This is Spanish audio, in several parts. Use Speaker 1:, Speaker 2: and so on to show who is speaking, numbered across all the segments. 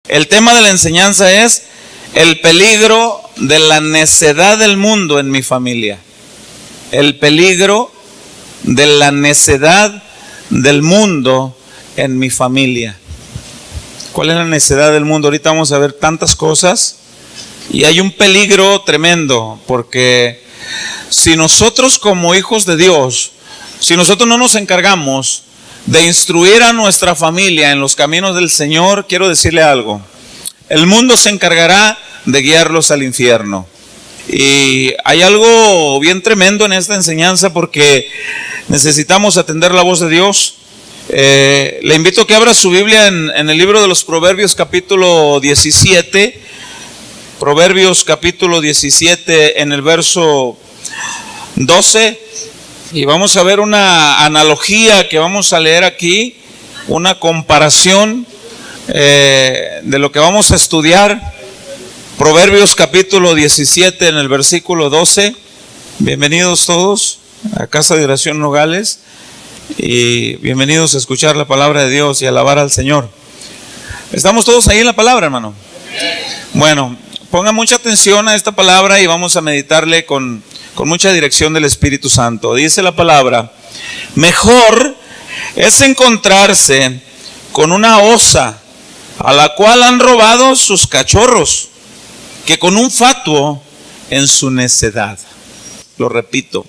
Speaker 1: El tema de la enseñanza es el peligro de la necedad del mundo en mi familia. El peligro de la necedad del mundo en mi familia. ¿Cuál es la necedad del mundo? Ahorita vamos a ver tantas cosas y hay un peligro tremendo, porque si nosotros como hijos de Dios, si nosotros no nos encargamos de instruir a nuestra familia en los caminos del Señor, quiero decirle algo: el mundo se encargará de guiarlos al infierno. Y hay algo bien tremendo en esta enseñanza, porque necesitamos atender la voz de Dios. Le invito a que abra su Biblia en el libro de los Proverbios capítulo 17. Proverbios capítulo 17 en el verso 12. Y vamos a ver una analogía que vamos a leer aquí, una comparación de lo que vamos a estudiar. Proverbios capítulo 17 en el versículo 12. Bienvenidos todos a Casa de Oración Nogales y bienvenidos a escuchar la palabra de Dios y alabar al Señor. ¿Estamos todos ahí en la palabra, hermano? Bueno, pongan mucha atención a esta palabra y vamos a meditarle con mucha dirección del Espíritu Santo. Dice la palabra: mejor es encontrarse con una osa a la cual han robado sus cachorros, que con un fatuo en su necedad. Lo repito: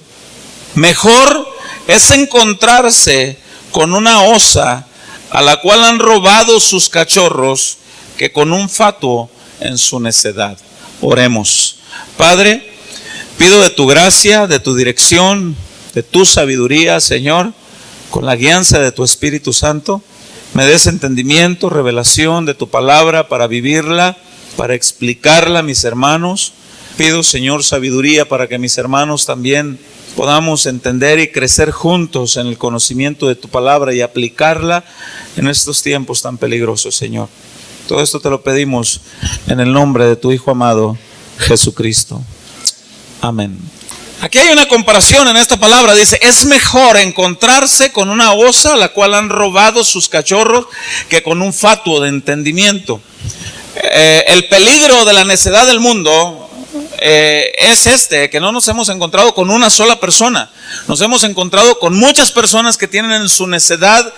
Speaker 1: mejor es encontrarse con una osa a la cual han robado sus cachorros, que con un fatuo en su necedad. Oremos. Padre, pido de tu gracia, de tu dirección, de tu sabiduría, Señor, con la guianza de tu Espíritu Santo, me des entendimiento, revelación de tu palabra para vivirla, para explicarla a mis hermanos. Pido, Señor, sabiduría para que mis hermanos también podamos entender y crecer juntos en el conocimiento de tu palabra y aplicarla en estos tiempos tan peligrosos, Señor. Todo esto te lo pedimos en el nombre de tu Hijo amado, Jesucristo. Amén. Aquí hay una comparación en esta palabra. Dice: es mejor encontrarse con una osa a la cual han robado sus cachorros, que con un fatuo de entendimiento. El peligro de la necedad del mundo es que no nos hemos encontrado con una sola persona. Nos hemos encontrado con muchas personas que tienen en su necedad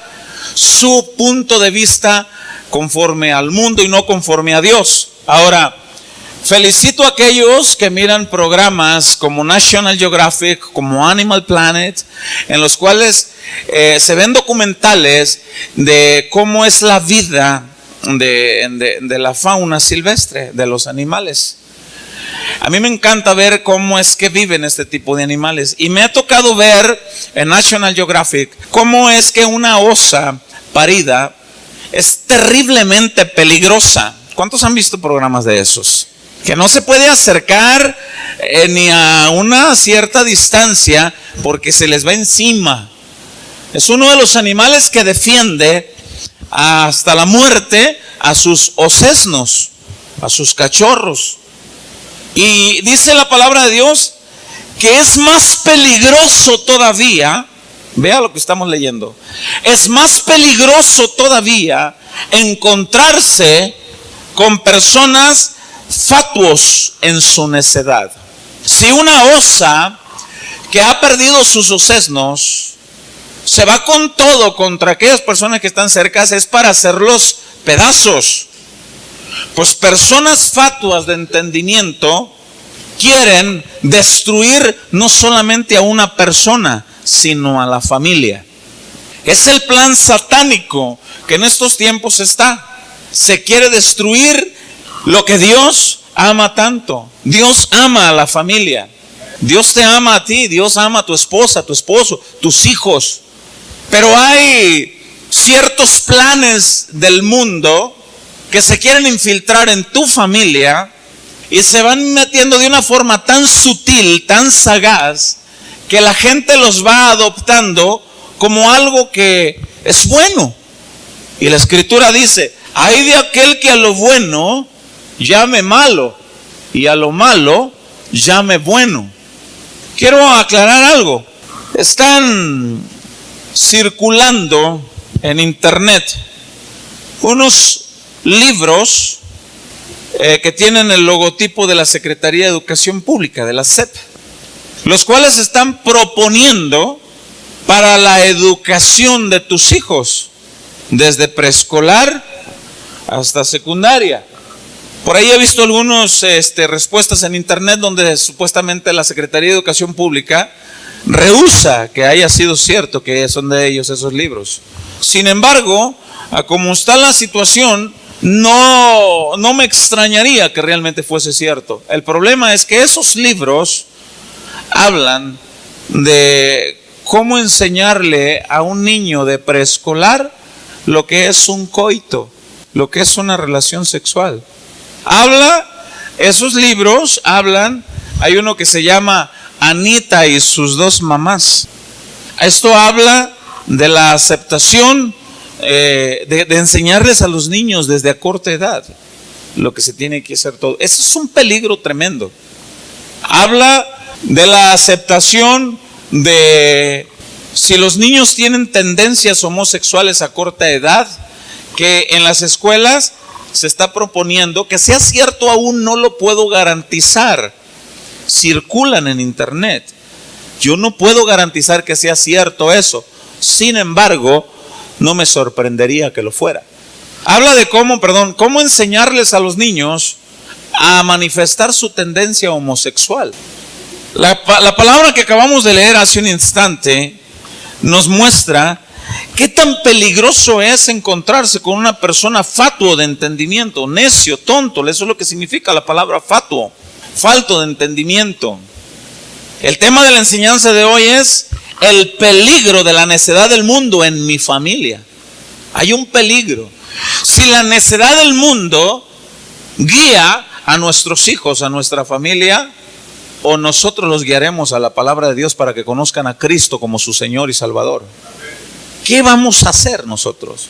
Speaker 1: su punto de vista conforme al mundo y no conforme a Dios. Ahora, felicito a aquellos que miran programas como National Geographic, como Animal Planet, en los cuales se ven documentales de cómo es la vida de la fauna silvestre, de los animales. A mí me encanta ver cómo es que viven este tipo de animales. Y me ha tocado ver en National Geographic cómo es que una osa parida es terriblemente peligrosa. ¿Cuántos han visto programas de esos? Que no se puede acercar ni a una cierta distancia porque se les va encima. Es uno de los animales que defiende hasta la muerte a sus osesnos, a sus cachorros. Y dice la palabra de Dios que es más peligroso todavía. Vea lo que estamos leyendo. Es más peligroso todavía encontrarse con personas fatuos en su necedad. Si una osa que ha perdido sus osesnos se va con todo contra aquellas personas que están cerca, es para hacerlos pedazos. Pues personas fatuas de entendimiento quieren destruir no solamente a una persona, sino a la familia. Es el plan satánico que en estos tiempos está. Se quiere destruir lo que Dios ama tanto. Dios ama a la familia. Dios te ama a ti. Dios ama a tu esposa, a tu esposo, tus hijos. Pero hay ciertos planes del mundo que se quieren infiltrar en tu familia y se van metiendo de una forma tan sutil, tan sagaz, que la gente los va adoptando como algo que es bueno. Y la Escritura dice: ay de aquel que a lo bueno llame malo y a lo malo llame bueno. Quiero aclarar algo. Están circulando en internet unos libros que tienen el logotipo de la Secretaría de Educación Pública, de la SEP, los cuales están proponiendo para la educación de tus hijos, desde preescolar hasta secundaria. Por ahí he visto algunas respuestas en internet donde supuestamente la Secretaría de Educación Pública rehúsa que haya sido cierto que son de ellos esos libros. Sin embargo, a como está la situación, no me extrañaría que realmente fuese cierto. El problema es que esos libros hablan de cómo enseñarle a un niño de preescolar lo que es un coito, lo que es una relación sexual. Esos libros hablan, hay uno que se llama Anita y sus dos mamás. Esto habla de la aceptación, de enseñarles a los niños desde a corta edad lo que se tiene que hacer todo. Eso es un peligro tremendo. Habla de la aceptación de si los niños tienen tendencias homosexuales a corta edad, que en las escuelas se está proponiendo, que sea cierto aún no lo puedo garantizar, circulan en internet, yo no puedo garantizar que sea cierto eso, sin embargo, no me sorprendería que lo fuera. Habla de cómo enseñarles a los niños a manifestar su tendencia homosexual. La palabra que acabamos de leer hace un instante nos muestra qué tan peligroso es encontrarse con una persona fatuo de entendimiento, necio, tonto. Eso es lo que significa la palabra fatuo, falto de entendimiento. El tema de la enseñanza de hoy es el peligro de la necedad del mundo en mi familia. Hay un peligro. Si la necedad del mundo guía a nuestros hijos, a nuestra familia, o nosotros los guiaremos a la palabra de Dios para que conozcan a Cristo como su Señor y Salvador. ¿Qué vamos a hacer nosotros?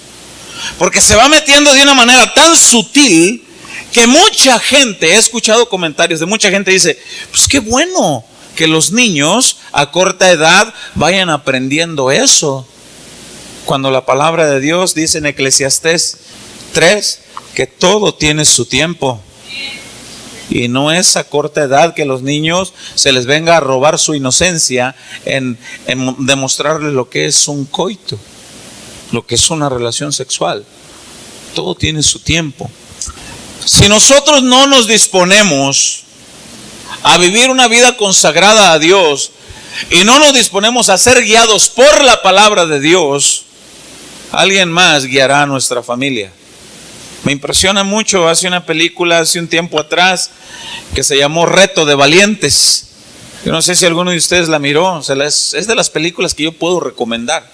Speaker 1: Porque se va metiendo de una manera tan sutil que mucha gente, he escuchado comentarios de mucha gente, dice, pues qué bueno que los niños a corta edad vayan aprendiendo eso. Cuando la palabra de Dios dice en Eclesiastés 3 que todo tiene su tiempo. Y no es a corta edad que los niños se les venga a robar su inocencia en demostrarles lo que es un coito, lo que es una relación sexual. Todo tiene su tiempo. Si nosotros no nos disponemos a vivir una vida consagrada a Dios y no nos disponemos a ser guiados por la palabra de Dios, alguien más guiará a nuestra familia. Me impresiona mucho, hace una película hace un tiempo atrás que se llamó Reto de Valientes. Yo no sé si alguno de ustedes la miró, es de las películas que yo puedo recomendar.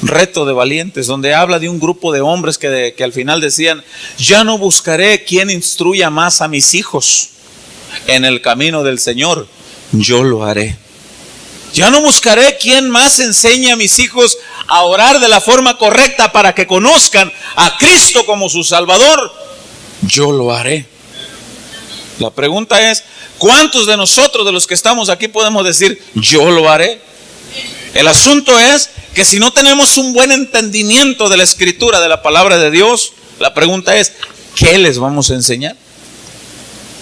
Speaker 1: Reto de Valientes, donde habla de un grupo de hombres que al final decían, ya no buscaré quien instruya más a mis hijos en el camino del Señor, yo lo haré. Ya no buscaré quien más enseñe a mis hijos a orar de la forma correcta para que conozcan a Cristo como su Salvador. Yo lo haré. La pregunta es, ¿cuántos de nosotros, de los que estamos aquí, podemos decir, yo lo haré? El asunto es que si no tenemos un buen entendimiento de la Escritura, de la palabra de Dios, la pregunta es, ¿qué les vamos a enseñar?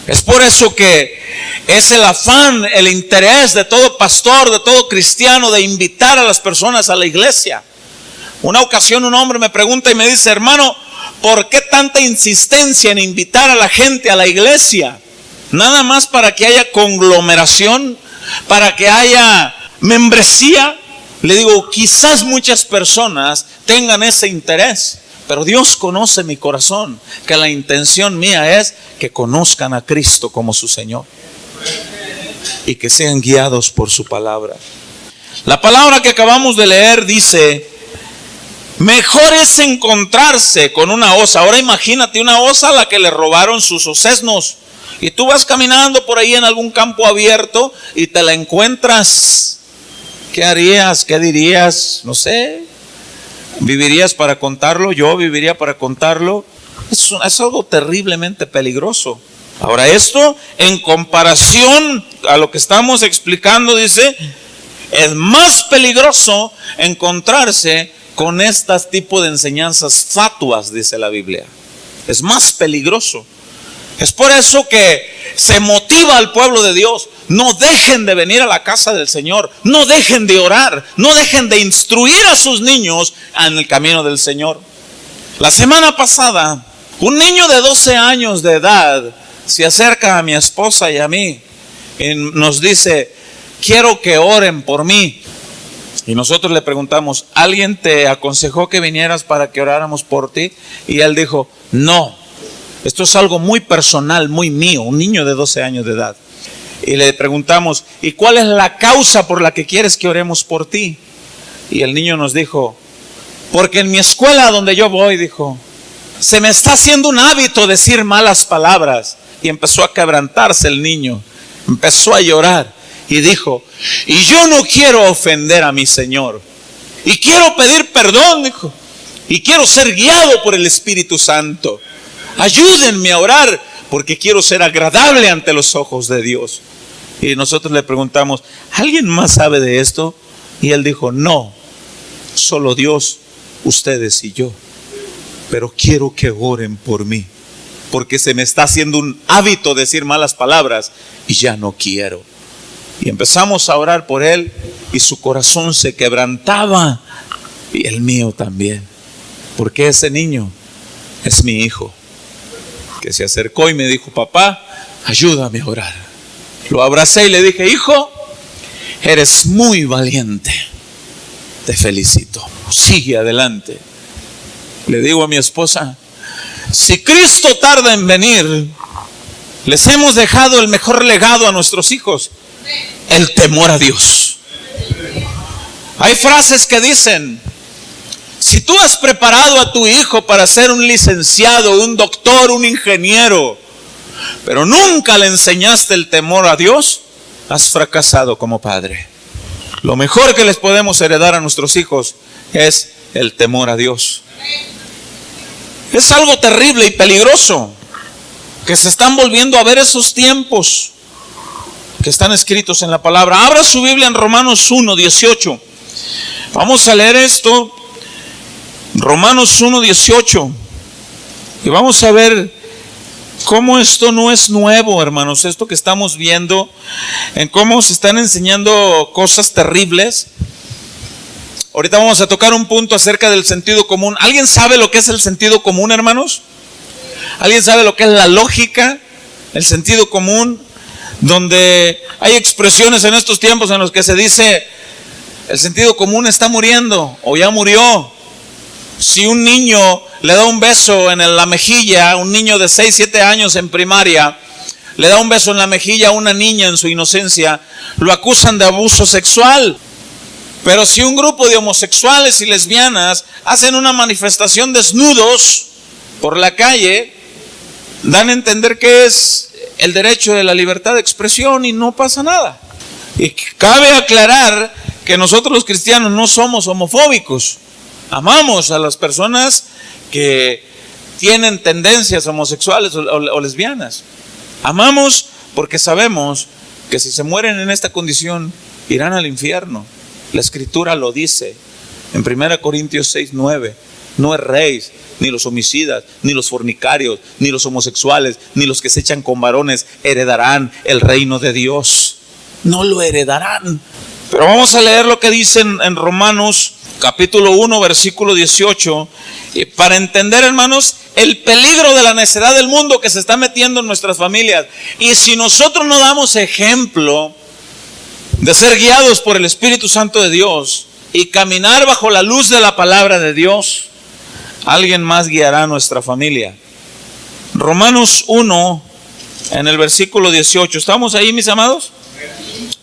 Speaker 1: Es por eso que es el afán, el interés de todo pastor, de todo cristiano, de invitar a las personas a la iglesia. Una ocasión un hombre me pregunta y me dice, hermano, ¿por qué tanta insistencia en invitar a la gente a la iglesia? Nada más para que haya conglomeración, para que haya membresía. Le digo, quizás muchas personas tengan ese interés, pero Dios conoce mi corazón, que la intención mía es que conozcan a Cristo como su Señor y que sean guiados por su palabra. La palabra que acabamos de leer dice, mejor es encontrarse con una osa. Ahora imagínate una osa a la que le robaron sus osesnos y tú vas caminando por ahí en algún campo abierto y te la encuentras. ¿Qué harías? ¿Qué dirías? No sé. ¿Vivirías para contarlo? Yo viviría para contarlo. Es algo terriblemente peligroso. Ahora esto, en comparación a lo que estamos explicando, dice, es más peligroso encontrarse con este tipo de enseñanzas fatuas, dice la Biblia. es más peligroso. Es por eso que se motiva al pueblo de Dios. No dejen de venir a la casa del Señor. No dejen de orar. No dejen de instruir a sus niños en el camino del Señor. La semana pasada, un niño de 12 años de edad se acerca a mi esposa y a mí y nos dice: quiero que oren por mí. Y nosotros le preguntamos: ¿alguien te aconsejó que vinieras para que oráramos por ti? Y él dijo: no. Esto es algo muy personal, muy mío, un niño de 12 años de edad. Y le preguntamos: ¿y cuál es la causa por la que quieres que oremos por ti? Y el niño nos dijo: porque en mi escuela donde yo voy, dijo, se me está haciendo un hábito decir malas palabras. Y empezó a quebrantarse el niño, empezó a llorar y dijo: y yo no quiero ofender a mi Señor. Y quiero pedir perdón, dijo. Y quiero ser guiado por el Espíritu Santo. Ayúdenme a orar porque quiero ser agradable ante los ojos de Dios. Y nosotros le preguntamos: ¿alguien más sabe de esto? Y él dijo: no, solo Dios, ustedes y yo. Pero quiero que oren por mí, porque se me está haciendo un hábito decir malas palabras y ya no quiero. Y empezamos a orar por él y su corazón se quebrantaba y el mío también, porque ese niño es mi hijo, que se acercó y me dijo: papá, ayúdame a orar. Lo abracé y le dije: hijo, eres muy valiente, te felicito, sigue adelante. Le digo a mi esposa: si Cristo tarda en venir, les hemos dejado el mejor legado a nuestros hijos: el temor a Dios. Hay frases que dicen: si tú has preparado a tu hijo para ser un licenciado, un doctor, un ingeniero, pero nunca le enseñaste el temor a Dios, has fracasado como padre. Lo mejor que les podemos heredar a nuestros hijos es el temor a Dios. Es algo terrible y peligroso que se están volviendo a ver esos tiempos que están escritos en la palabra. Abra su Biblia en Romanos 1:18. Vamos a leer esto. Romanos 1:18. Y vamos a ver cómo esto no es nuevo, hermanos. Esto que estamos viendo, en cómo se están enseñando cosas terribles. Ahorita vamos a tocar un punto acerca del sentido común. ¿Alguien sabe lo que es el sentido común, hermanos? ¿Alguien sabe lo que es la lógica? El sentido común, donde hay expresiones en estos tiempos en los que se dice: el sentido común está muriendo o ya murió. Si un niño le da un beso en la mejilla, un niño de 6, 7 años en primaria, le da un beso en la mejilla a una niña en su inocencia, lo acusan de abuso sexual. Pero si un grupo de homosexuales y lesbianas hacen una manifestación desnudos por la calle, dan a entender que es el derecho de la libertad de expresión y no pasa nada. Y cabe aclarar que nosotros los cristianos no somos homofóbicos. Amamos a las personas que tienen tendencias homosexuales o lesbianas. Amamos porque sabemos que si se mueren en esta condición irán al infierno. La Escritura lo dice en 1 Corintios 6:9. No erréis, ni los homicidas, ni los fornicarios, ni los homosexuales, ni los que se echan con varones heredarán el reino de Dios. No lo heredarán. Pero vamos a leer lo que dice en Romanos capítulo 1, versículo 18, y para entender, hermanos, el peligro de la necedad del mundo que se está metiendo en nuestras familias. Y si nosotros no damos ejemplo de ser guiados por el Espíritu Santo de Dios y caminar bajo la luz de la palabra de Dios, alguien más guiará a nuestra familia. Romanos 1, en el versículo 18. ¿Estamos ahí, mis amados?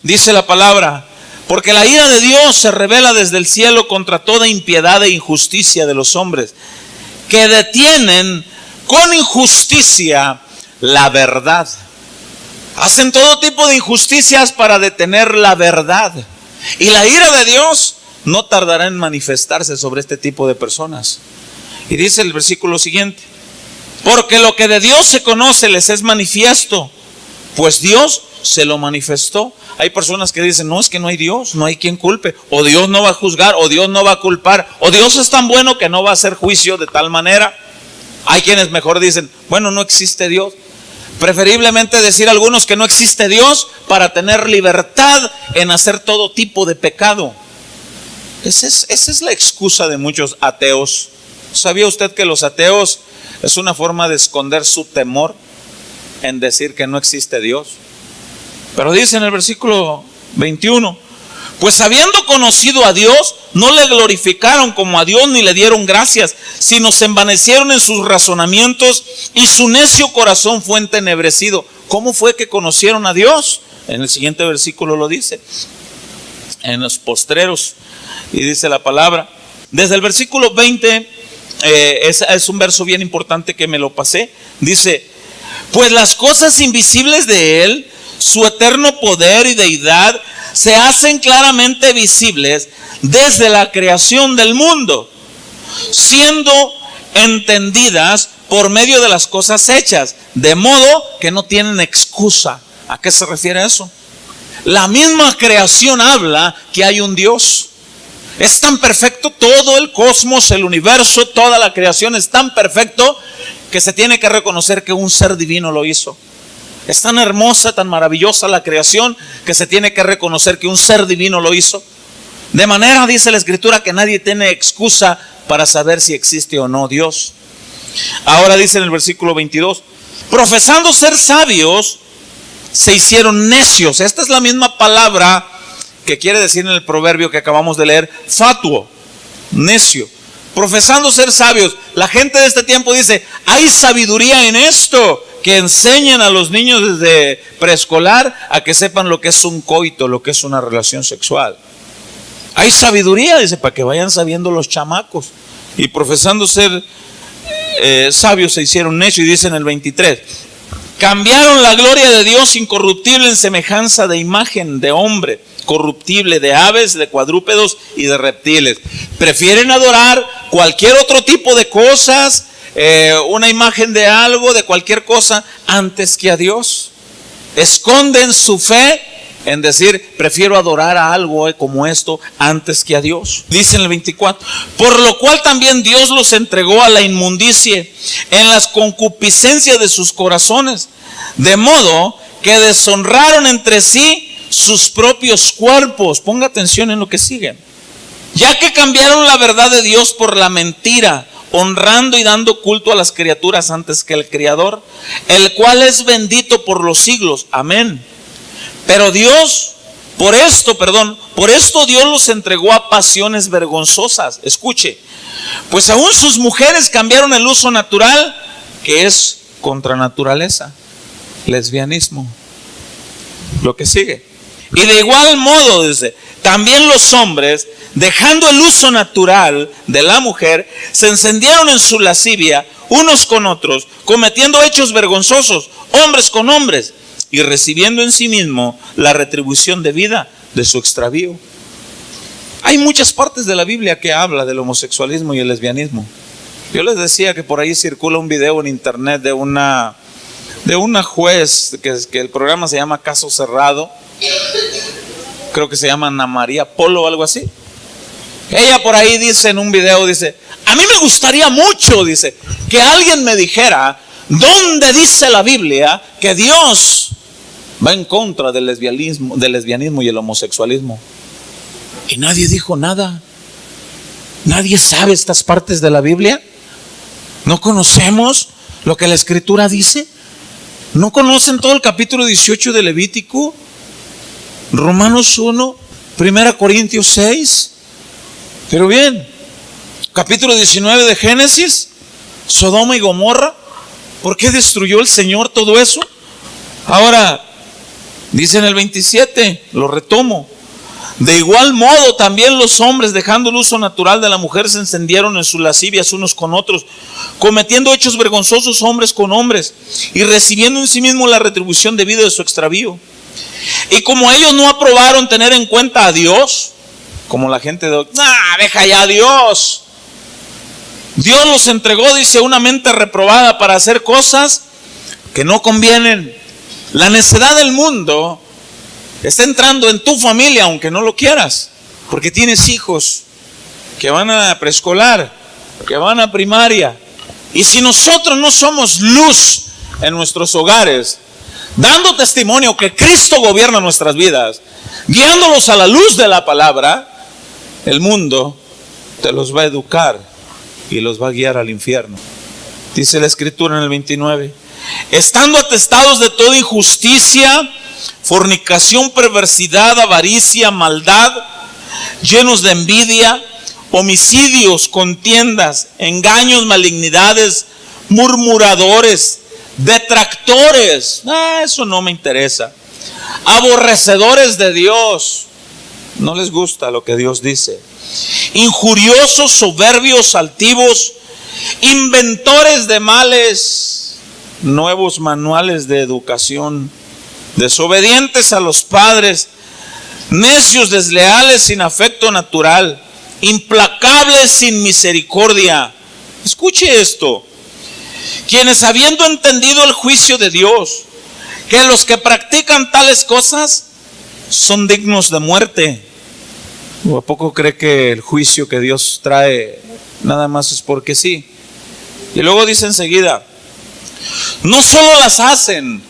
Speaker 1: Dice la palabra: porque la ira de Dios se revela desde el cielo contra toda impiedad e injusticia de los hombres, que detienen con injusticia la verdad. Hacen todo tipo de injusticias para detener la verdad. Y la ira de Dios no tardará en manifestarse sobre este tipo de personas. Y dice el versículo siguiente: porque lo que de Dios se conoce les es manifiesto, pues Dios se lo manifestó. Hay personas que dicen: no, es que no hay Dios, no hay quien culpe, o Dios no va a juzgar, o Dios no va a culpar, o Dios es tan bueno que no va a hacer juicio de tal manera. Hay quienes mejor dicen, bueno, no existe Dios. Preferiblemente decir algunos que no existe Dios para tener libertad en hacer todo tipo de pecado. Esa es la excusa de muchos ateos. ¿Sabía usted que los ateos es una forma de esconder su temor en decir que no existe Dios? Pero dice en el versículo 21, pues habiendo conocido a Dios, no le glorificaron como a Dios ni le dieron gracias, sino se envanecieron en sus razonamientos y su necio corazón fue entenebrecido. ¿Cómo fue que conocieron a Dios? En el siguiente versículo lo dice, en los postreros, y dice la palabra, desde el versículo 20, es un verso bien importante que me lo pasé, dice, pues las cosas invisibles de Él, su eterno poder y deidad, se hacen claramente visibles desde la creación del mundo, siendo entendidas por medio de las cosas hechas, de modo que no tienen excusa. ¿A qué se refiere eso? La misma creación habla que hay un Dios. Es tan perfecto todo el cosmos, el universo, toda la creación es tan perfecto que se tiene que reconocer que un ser divino lo hizo. Es tan hermosa, tan maravillosa la creación que se tiene que reconocer que un ser divino lo hizo. De manera, dice la Escritura, que nadie tiene excusa para saber si existe o no Dios. Ahora dice en el versículo 22, profesando ser sabios, se hicieron necios. Esta es la misma palabra que quiere decir en el proverbio que acabamos de leer, fatuo, necio. Profesando ser sabios, la gente de este tiempo dice, hay sabiduría en esto, que enseñen a los niños desde preescolar a que sepan lo que es un coito, lo que es una relación sexual. Hay sabiduría, dice, para que vayan sabiendo los chamacos. Y profesando ser sabios se hicieron necios, y dice en el 23, cambiaron la gloria de Dios incorruptible en semejanza de imagen de hombre, corruptible, de aves, de cuadrúpedos y de reptiles. Prefieren adorar cualquier otro tipo de cosas, una imagen de algo, de cualquier cosa, antes que a Dios. Esconden su fe en decir, prefiero adorar a algo como esto antes que a Dios. Dice en el 24, por lo cual también Dios los entregó a la inmundicia en las concupiscencias de sus corazones, de modo que deshonraron entre sí sus propios cuerpos. Ponga atención en lo que sigue. Ya que cambiaron la verdad de Dios por la mentira, honrando y dando culto a las criaturas antes que al Creador, el cual es bendito por los siglos. Amén. Pero Dios, por esto Dios los entregó a pasiones vergonzosas. Escuche, pues aún sus mujeres cambiaron el uso natural, que es contra naturaleza, lesbianismo. Lo que sigue. Y de igual modo, dice, también los hombres, dejando el uso natural de la mujer, se encendieron en su lascivia unos con otros, cometiendo hechos vergonzosos, hombres con hombres, y recibiendo en sí mismo la retribución debida de su extravío. Hay muchas partes de la Biblia que habla del homosexualismo y el lesbianismo. Yo les decía que por ahí circula un video en internet de una juez, que el programa se llama Caso Cerrado. Creo que se llama Ana María Polo o algo así. Ella por ahí dice en un video, dice, a mí me gustaría mucho, dice, que alguien me dijera dónde dice la Biblia que Dios va en contra del lesbianismo y el homosexualismo. Y nadie dijo nada. Nadie sabe estas partes de la Biblia. ¿No conocemos lo que la Escritura dice? ¿No conocen todo el capítulo 18 de Levítico? Romanos 1, 1 Corintios 6. Pero bien, capítulo 19 de Génesis, Sodoma y Gomorra. ¿Por qué destruyó el Señor todo eso? Ahora, dice en el 27, lo retomo. De igual modo también los hombres, dejando el uso natural de la mujer, se encendieron en sus lascivias unos con otros, cometiendo hechos vergonzosos hombres con hombres, y recibiendo en sí mismo la retribución debida de su extravío. Y como ellos no aprobaron tener en cuenta a Dios, como la gente de, deja ya a Dios. Dios los entregó, dice, a una mente reprobada para hacer cosas que no convienen. La necedad del mundo está entrando en tu familia, aunque no lo quieras, porque tienes hijos que van a preescolar, que van a primaria, Y si nosotros no somos luz en nuestros hogares, dando testimonio que Cristo gobierna nuestras vidas, guiándolos a la luz de la palabra, el mundo te los va a educar y los va a guiar al infierno. Dice la Escritura en el 29, estando atestados de toda injusticia, fornicación, perversidad, avaricia, maldad, llenos de envidia, homicidios, contiendas, engaños, malignidades, murmuradores, detractores. Eso no me interesa. Aborrecedores de Dios. No les gusta lo que Dios dice. Injuriosos, soberbios, altivos, inventores de males, nuevos manuales de educación, desobedientes a los padres, necios, desleales, sin afecto natural, implacables, sin misericordia. Escuche esto. Quienes habiendo entendido el juicio de Dios, que los que practican tales cosas son dignos de muerte. ¿O a poco cree que el juicio que Dios trae nada más es porque sí? Y luego dice enseguida, no solo las hacen,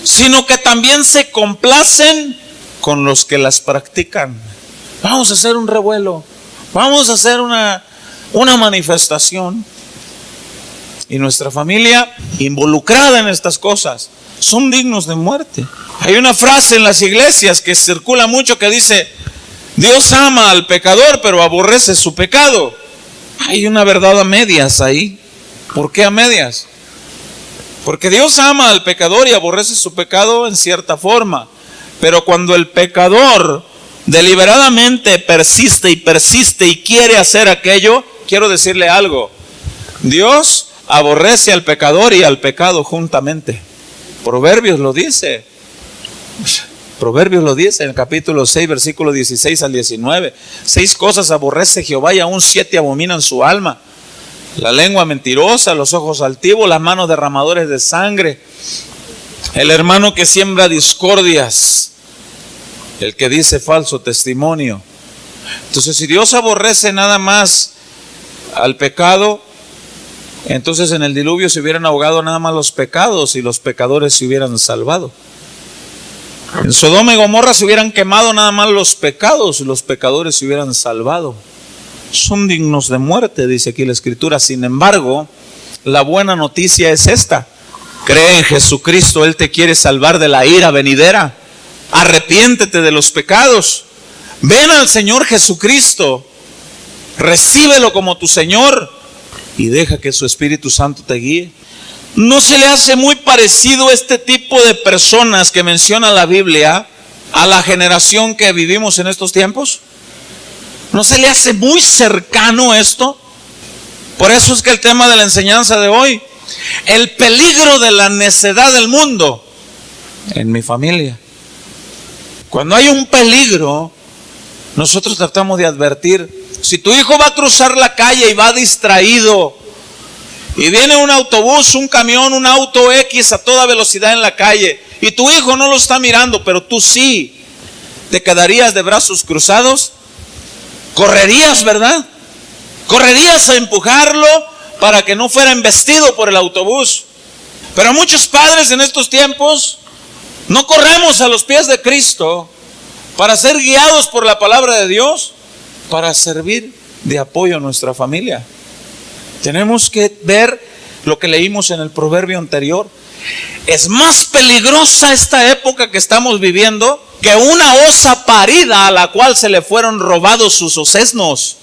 Speaker 1: sino que también se complacen con los que las practican. Vamos a hacer un revuelo, vamos a hacer una manifestación. Y nuestra familia involucrada en estas cosas son dignos de muerte. Hay una frase en las iglesias que circula mucho que dice, Dios ama al pecador pero aborrece su pecado. Hay una verdad a medias ahí. ¿Por qué a medias? Porque Dios ama al pecador y aborrece su pecado en cierta forma. Pero cuando el pecador deliberadamente persiste y quiere hacer aquello, quiero decirle algo. Dios aborrece al pecador y al pecado juntamente. Proverbios lo dice. Proverbios lo dice en el capítulo 6, versículo 16 al 19. 6 cosas aborrece Jehová y aún 7 abominan su alma. La lengua mentirosa, los ojos altivos, las manos derramadores de sangre, el hermano que siembra discordias, el que dice falso testimonio. Entonces, si Dios aborrece nada más al pecado, entonces en el diluvio se hubieran ahogado nada más los pecados y los pecadores se hubieran salvado. En Sodoma y Gomorra se hubieran quemado nada más los pecados y los pecadores se hubieran salvado. Son dignos de muerte, dice aquí la Escritura. Sin embargo, la buena noticia es esta: cree en Jesucristo, Él te quiere salvar de la ira venidera. Arrepiéntete de los pecados, ven al Señor Jesucristo, recíbelo como tu Señor y deja que su Espíritu Santo te guíe. ¿No se le hace muy parecido este tipo de personas que menciona la Biblia a la generación que vivimos en estos tiempos? ¿No se le hace muy cercano esto? Por eso es que el tema de la enseñanza de hoy, el peligro de la necedad del mundo en mi familia. Cuando hay un peligro, nosotros tratamos de advertir. Si tu hijo va a cruzar la calle y va distraído, y viene un autobús, un camión, un auto X a toda velocidad en la calle, y tu hijo no lo está mirando, pero tú sí, ¿te quedarías de brazos cruzados? Correrías, ¿verdad? Correrías a empujarlo para que no fuera embestido por el autobús. Pero muchos padres en estos tiempos no corremos a los pies de Cristo para ser guiados por la palabra de Dios, para servir de apoyo a nuestra familia. Tenemos que ver lo que leímos en el proverbio anterior. Es más peligrosa esta época que estamos viviendo que una osa parida a la cual se le fueron robados sus osesnos.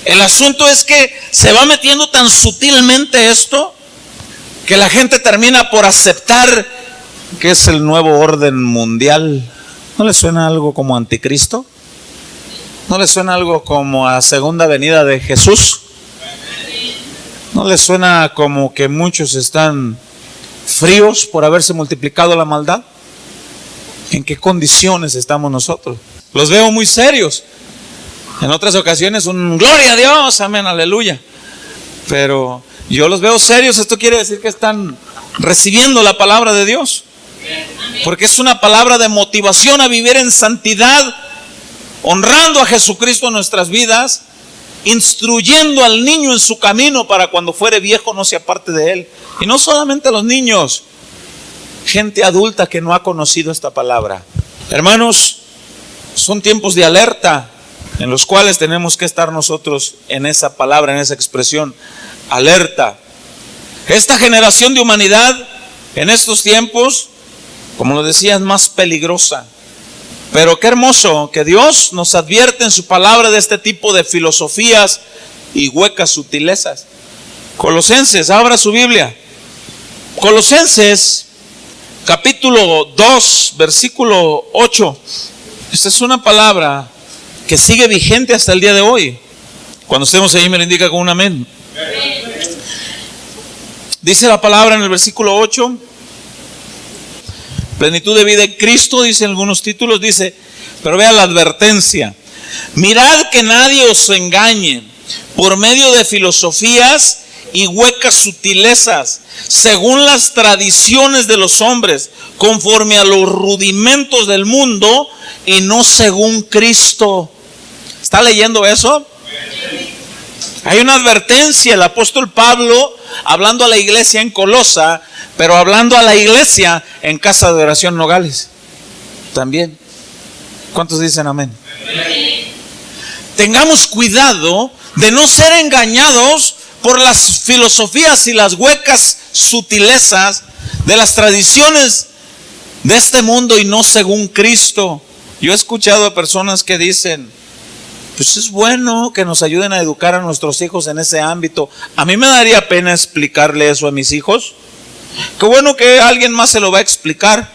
Speaker 1: El asunto es que se va metiendo tan sutilmente esto que la gente termina por aceptar que es el nuevo orden mundial. ¿No le suena algo como anticristo? ¿No le suena algo como a segunda venida de Jesús? ¿No le suena como que muchos están fríos por haberse multiplicado la maldad? ¿En qué condiciones estamos nosotros? Los veo muy serios. En otras ocasiones un gloria a Dios, amén, aleluya. Pero yo los veo serios. Esto quiere decir que están recibiendo la palabra de Dios, porque es una palabra de motivación a vivir en santidad, honrando a Jesucristo en nuestras vidas instruyendo al niño en su camino para cuando fuere viejo no se aparte de él. Y no solamente los niños, gente adulta que no ha conocido esta palabra. Hermanos, son tiempos de alerta en los cuales tenemos que estar nosotros en esa palabra, en esa expresión, alerta. Esta generación de humanidad en estos tiempos, como lo decía, es más peligrosa. Pero qué hermoso que Dios nos advierte en su palabra de este tipo de filosofías y huecas sutilezas. Colosenses, abra su Biblia. Colosenses, capítulo 2, versículo 8. Esta es una palabra que sigue vigente hasta el día de hoy. Cuando estemos ahí me lo indica con un amén. Dice la palabra en el versículo 8, plenitud de vida en Cristo, dice en algunos títulos, dice, pero vea la advertencia. Mirad que nadie os engañe por medio de filosofías y huecas sutilezas, según las tradiciones de los hombres, conforme a los rudimentos del mundo y no según Cristo. ¿Está leyendo eso? Hay una advertencia, el apóstol Pablo hablando a la iglesia en Colosa, pero hablando a la iglesia en Casa de Oración Nogales también. ¿Cuántos dicen amén? Tengamos cuidado de no ser engañados por las filosofías y las huecas sutilezas de las tradiciones de este mundo y no según Cristo. Yo he escuchado a personas que dicen, pues es bueno que nos ayuden a educar a nuestros hijos en ese ámbito. A mí me daría pena explicarle eso a mis hijos. Qué bueno que alguien más se lo va a explicar.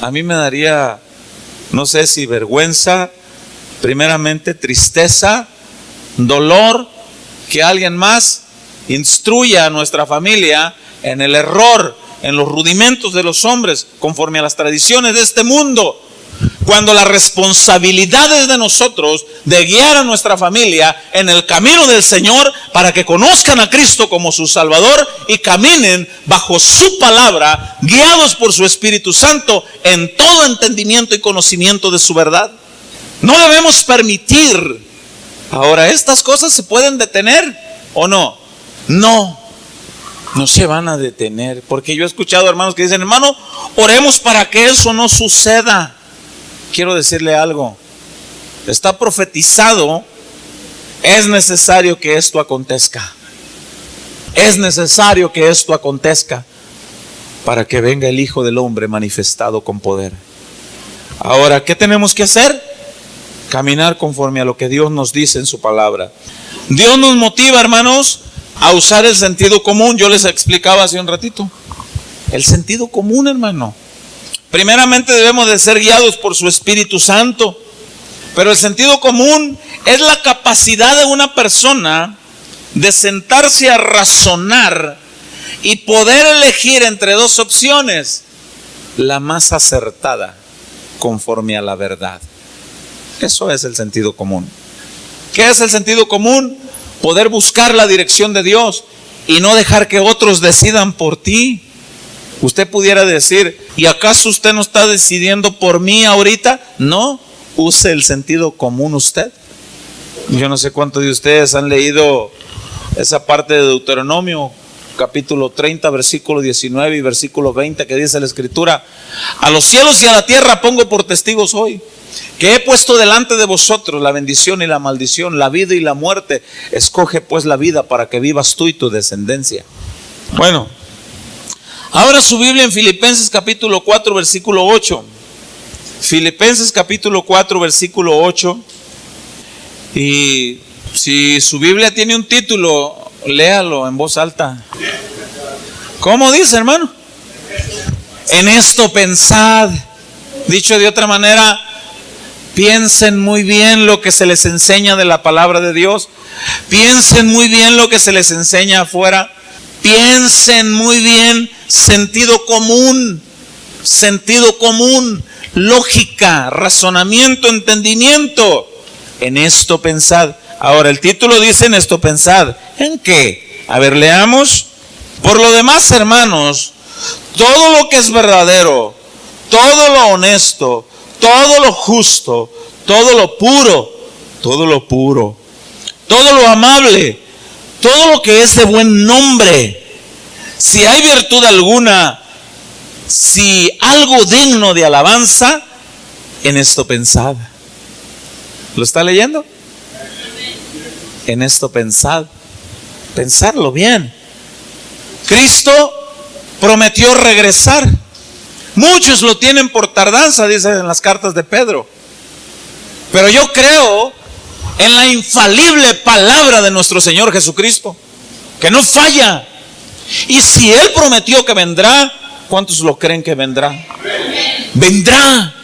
Speaker 1: A mí me daría, no sé si vergüenza, primeramente tristeza, dolor, que alguien más instruya a nuestra familia en el error, en los rudimentos de los hombres, conforme a las tradiciones de este mundo. Cuando la responsabilidad es de nosotros de guiar a nuestra familia en el camino del Señor para que conozcan a Cristo como su Salvador y caminen bajo su palabra, guiados por su Espíritu Santo en todo entendimiento y conocimiento de su verdad. No debemos permitir. Ahora, ¿estas cosas se pueden detener o no? No se van a detener, porque yo he escuchado hermanos que dicen, hermano, oremos para que eso no suceda. Quiero decirle algo, está profetizado, es necesario que esto acontezca. Es necesario que esto acontezca para que venga el Hijo del Hombre manifestado con poder. Ahora, ¿qué tenemos que hacer? Caminar conforme a lo que Dios nos dice en su palabra. Dios nos motiva, hermanos, a usar el sentido común. Yo les explicaba hace un ratito. El sentido común, hermano. Primeramente debemos de ser guiados por su Espíritu Santo. Pero el sentido común es la capacidad de una persona de sentarse a razonar y poder elegir entre dos opciones, la más acertada conforme a la verdad. Eso es el sentido común. ¿Qué es el sentido común? Poder buscar la dirección de Dios y no dejar que otros decidan por ti. Usted pudiera decir, ¿y acaso usted no está decidiendo por mí ahorita? No, use el sentido común usted. Yo no sé cuántos de ustedes han leído esa parte de Deuteronomio, capítulo 30, versículo 19 y versículo 20, que dice la Escritura: a los cielos y a la tierra pongo por testigos hoy, que he puesto delante de vosotros la bendición y la maldición, la vida y la muerte. Escoge pues la vida para que vivas tú y tu descendencia. Bueno, ahora su Biblia en Filipenses capítulo 4, versículo 8. Filipenses capítulo 4, versículo 8. Y si su Biblia tiene un título, léalo en voz alta. ¿Cómo dice, hermano? En esto pensad. Dicho de otra manera, piensen muy bien lo que se les enseña de la palabra de Dios. Piensen muy bien lo que se les enseña afuera. Piensen muy bien, sentido común, lógica, razonamiento, entendimiento. En esto pensad. Ahora el título dice en esto pensad. ¿En qué? A ver, leamos. Por lo demás, hermanos, todo lo que es verdadero, todo lo honesto, todo lo justo, todo lo puro, todo lo amable, todo lo que es de buen nombre, si hay virtud alguna, si algo digno de alabanza, en esto pensad. ¿Lo está leyendo? En esto pensad. Pensarlo bien. Cristo prometió regresar. Muchos lo tienen por tardanza, dice en las cartas de Pedro. Pero yo creo en la infalible palabra de nuestro Señor Jesucristo, que no falla. Y si Él prometió que vendrá, ¿cuántos lo creen que vendrá? Vendrá.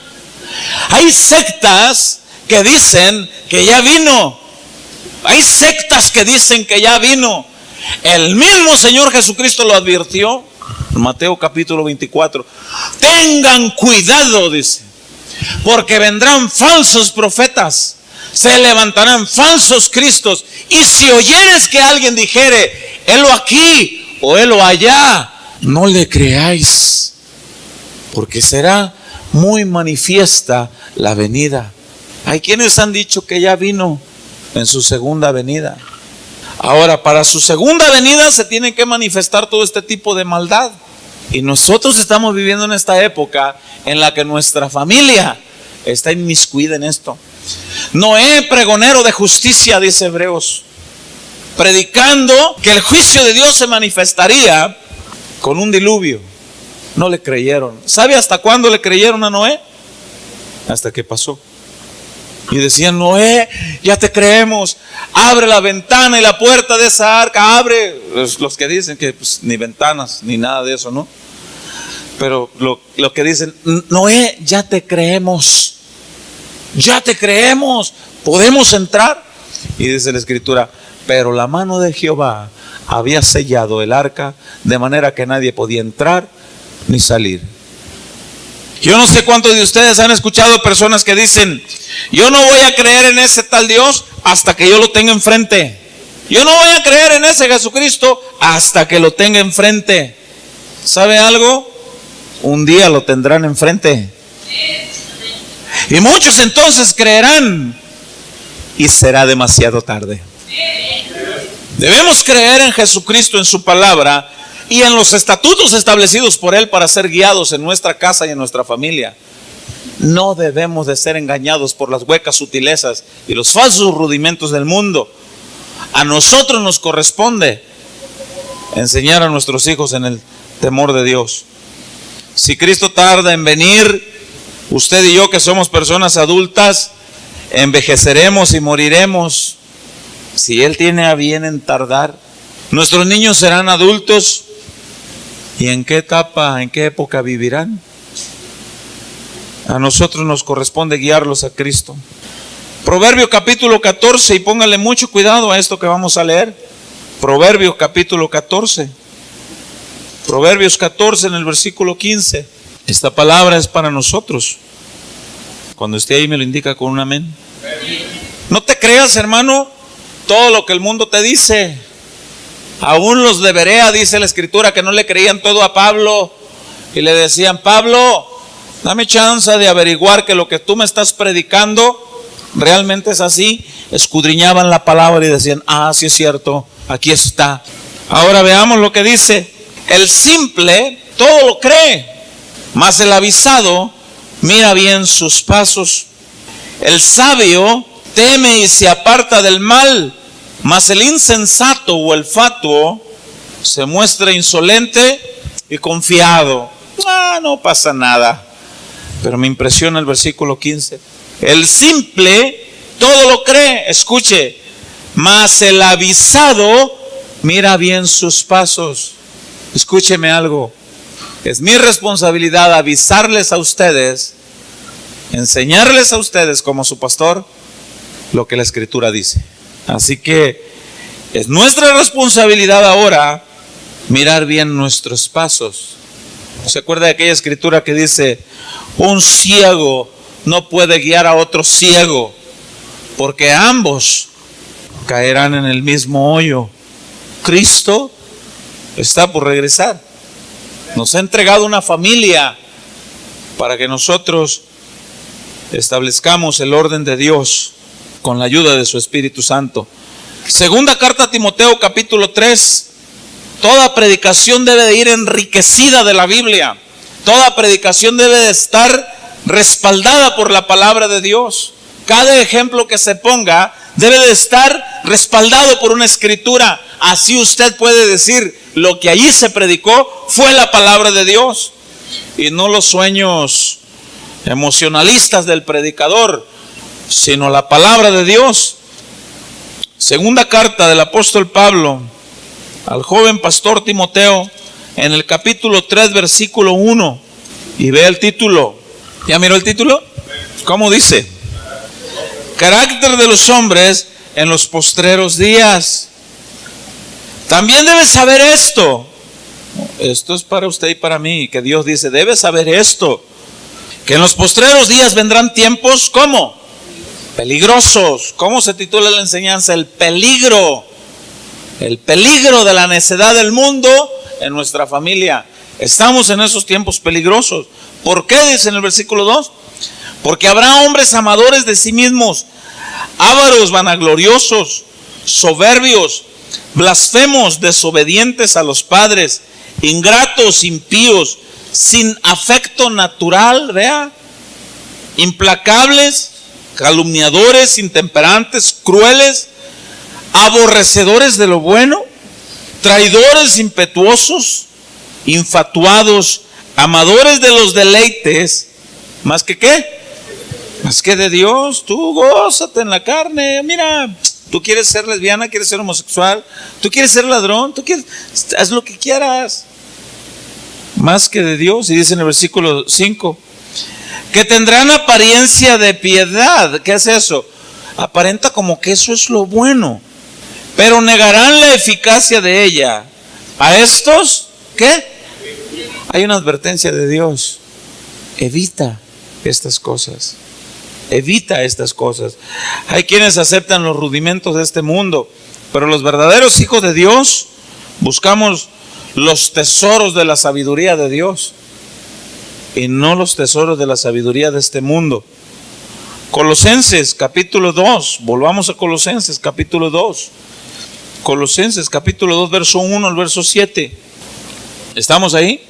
Speaker 1: Hay sectas que dicen que ya vino. Hay sectas que dicen que ya vino. El mismo Señor Jesucristo lo advirtió en Mateo capítulo 24. Tengan cuidado, dice, porque vendrán falsos profetas, se levantarán falsos cristos, y si oyeres que alguien dijere, helo aquí o helo allá, no le creáis, porque será muy manifiesta la venida. Hay quienes han dicho que ya vino en su segunda venida. Ahora, para su segunda venida se tiene que manifestar todo este tipo de maldad. Y nosotros estamos viviendo en esta época en la que nuestra familia está inmiscuida en esto. Noé, pregonero de justicia, dice Hebreos, predicando que el juicio de Dios se manifestaría con un diluvio. No le creyeron. ¿Sabe hasta cuándo le creyeron a Noé? Hasta que pasó. Y decían, Noé, ya te creemos, abre la ventana y la puerta de esa arca, abre. Los que dicen que pues, ni ventanas, ni nada de eso, ¿no? Pero lo que dicen, Noé, ya te creemos, podemos entrar. Y dice la Escritura, pero la mano de Jehová había sellado el arca, de manera que nadie podía entrar ni salir. Yo no sé cuántos de ustedes han escuchado personas que dicen, yo no voy a creer en ese tal Dios hasta que yo lo tenga enfrente. Yo no voy a creer en ese Jesucristo hasta que lo tenga enfrente. ¿Sabe algo? Un día lo tendrán enfrente. Y muchos entonces creerán y será demasiado tarde. Debemos creer en Jesucristo, en su palabra y en los estatutos establecidos por Él para ser guiados en nuestra casa y en nuestra familia. No debemos de ser engañados por las huecas sutilezas y los falsos rudimentos del mundo. A nosotros nos corresponde enseñar a nuestros hijos en el temor de Dios. Si Cristo tarda en venir, usted y yo que somos personas adultas, envejeceremos y moriremos. Si Él tiene a bien en tardar, nuestros niños serán adultos. ¿Y en qué etapa, en qué época vivirán? A nosotros nos corresponde guiarlos a Cristo. Proverbio capítulo 14, y póngale mucho cuidado a esto que vamos a leer. Proverbios capítulo 14. Proverbios 14 en el versículo 15. Esta palabra es para nosotros. Cuando esté ahí me lo indica con un amén. No te creas, hermano, todo lo que el mundo te dice. Aún los de Berea, dice la Escritura, que no le creían todo a Pablo y le decían, Pablo, dame chance de averiguar que lo que tú me estás predicando realmente es así. Escudriñaban la palabra y decían, sí es cierto, aquí está. Ahora veamos lo que dice. El simple todo lo cree, mas el avisado mira bien sus pasos. El sabio teme y se aparta del mal, mas el insensato o el fatuo se muestra insolente y confiado. No pasa nada. Pero me impresiona el versículo 15. El simple todo lo cree, escuche, mas el avisado mira bien sus pasos. Escúcheme algo. Es mi responsabilidad avisarles a ustedes, enseñarles a ustedes como su pastor lo que la Escritura dice. Así que es nuestra responsabilidad ahora mirar bien nuestros pasos. ¿Se acuerda de aquella Escritura que dice, un ciego no puede guiar a otro ciego, porque ambos caerán en el mismo hoyo? Cristo está por regresar. Nos ha entregado una familia para que nosotros establezcamos el orden de Dios con la ayuda de su Espíritu Santo. Segunda carta a Timoteo, capítulo 3. Toda predicación debe de ir enriquecida de la Biblia. Toda predicación debe de estar respaldada por la palabra de Dios. Cada ejemplo que se ponga debe de estar respaldado por una escritura. Así usted puede decir, lo que allí se predicó fue la palabra de Dios y no los sueños emocionalistas del predicador, sino la palabra de Dios. Segunda carta del apóstol Pablo al joven pastor Timoteo, en el capítulo 3, versículo 1, y ve el título. ¿Ya miró el título? ¿Cómo dice? Carácter de los hombres en los postreros días. También debes saber esto. Esto es para usted y para mí, que Dios dice, debes saber esto, que en los postreros días vendrán tiempos, ¿cómo? Peligrosos. ¿Cómo se titula la enseñanza? El peligro de la necedad del mundo en nuestra familia. Estamos en esos tiempos peligrosos. ¿Por qué? Dice en el versículo 2. Porque habrá hombres amadores de sí mismos, ávaros, vanagloriosos, soberbios, blasfemos, desobedientes a los padres, ingratos, impíos, sin afecto natural, vea, implacables, calumniadores, intemperantes, crueles, aborrecedores de lo bueno, traidores, impetuosos, infatuados, amadores de los deleites, más que ¿qué? Más que de Dios. Tú gózate en la carne. Mira, tú quieres ser lesbiana, quieres ser homosexual, tú quieres ser ladrón, tú quieres, haz lo que quieras. Más que de Dios. Y dice en el versículo 5, que tendrán apariencia de piedad. ¿Qué es eso? Aparenta como que eso es lo bueno, pero negarán la eficacia de ella. A estos, ¿qué? Hay una advertencia de Dios. Evita estas cosas. Evita estas cosas. Hay quienes aceptan los rudimentos de este mundo, pero los verdaderos hijos de Dios buscamos los tesoros de la sabiduría de Dios y no los tesoros de la sabiduría de este mundo. Colosenses capítulo 2, volvamos a Colosenses capítulo 2. Colosenses capítulo 2, verso 1 al verso 7. ¿Estamos ahí?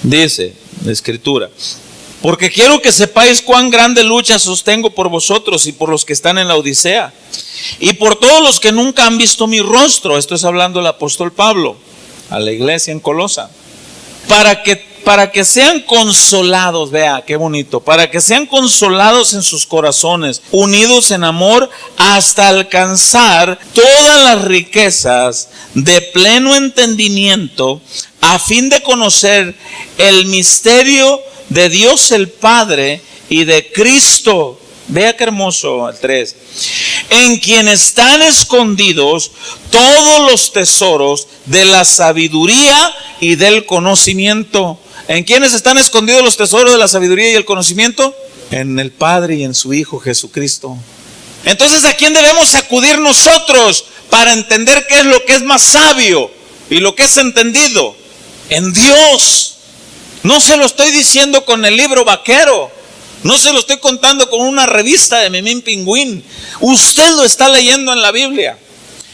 Speaker 1: Dice la escritura: porque quiero que sepáis cuán grande lucha sostengo por vosotros y por los que están en la Odisea y por todos los que nunca han visto mi rostro. Esto es hablando el apóstol Pablo a la iglesia en Colosa. Para que sean consolados, vea qué bonito, para que sean consolados en sus corazones, unidos en amor hasta alcanzar todas las riquezas de pleno entendimiento, a fin de conocer el misterio de Dios el Padre y de Cristo. Vea qué hermoso el 3. En quien están escondidos todos los tesoros de la sabiduría y del conocimiento. ¿En quiénes están escondidos los tesoros de la sabiduría y el conocimiento? En el Padre y en su Hijo Jesucristo. Entonces, ¿a quién debemos acudir nosotros para entender qué es lo que es más sabio y lo que es entendido? En Dios. No se lo estoy diciendo con el libro vaquero. No se lo estoy contando con una revista de Memín Pingüín. Usted lo está leyendo en la Biblia.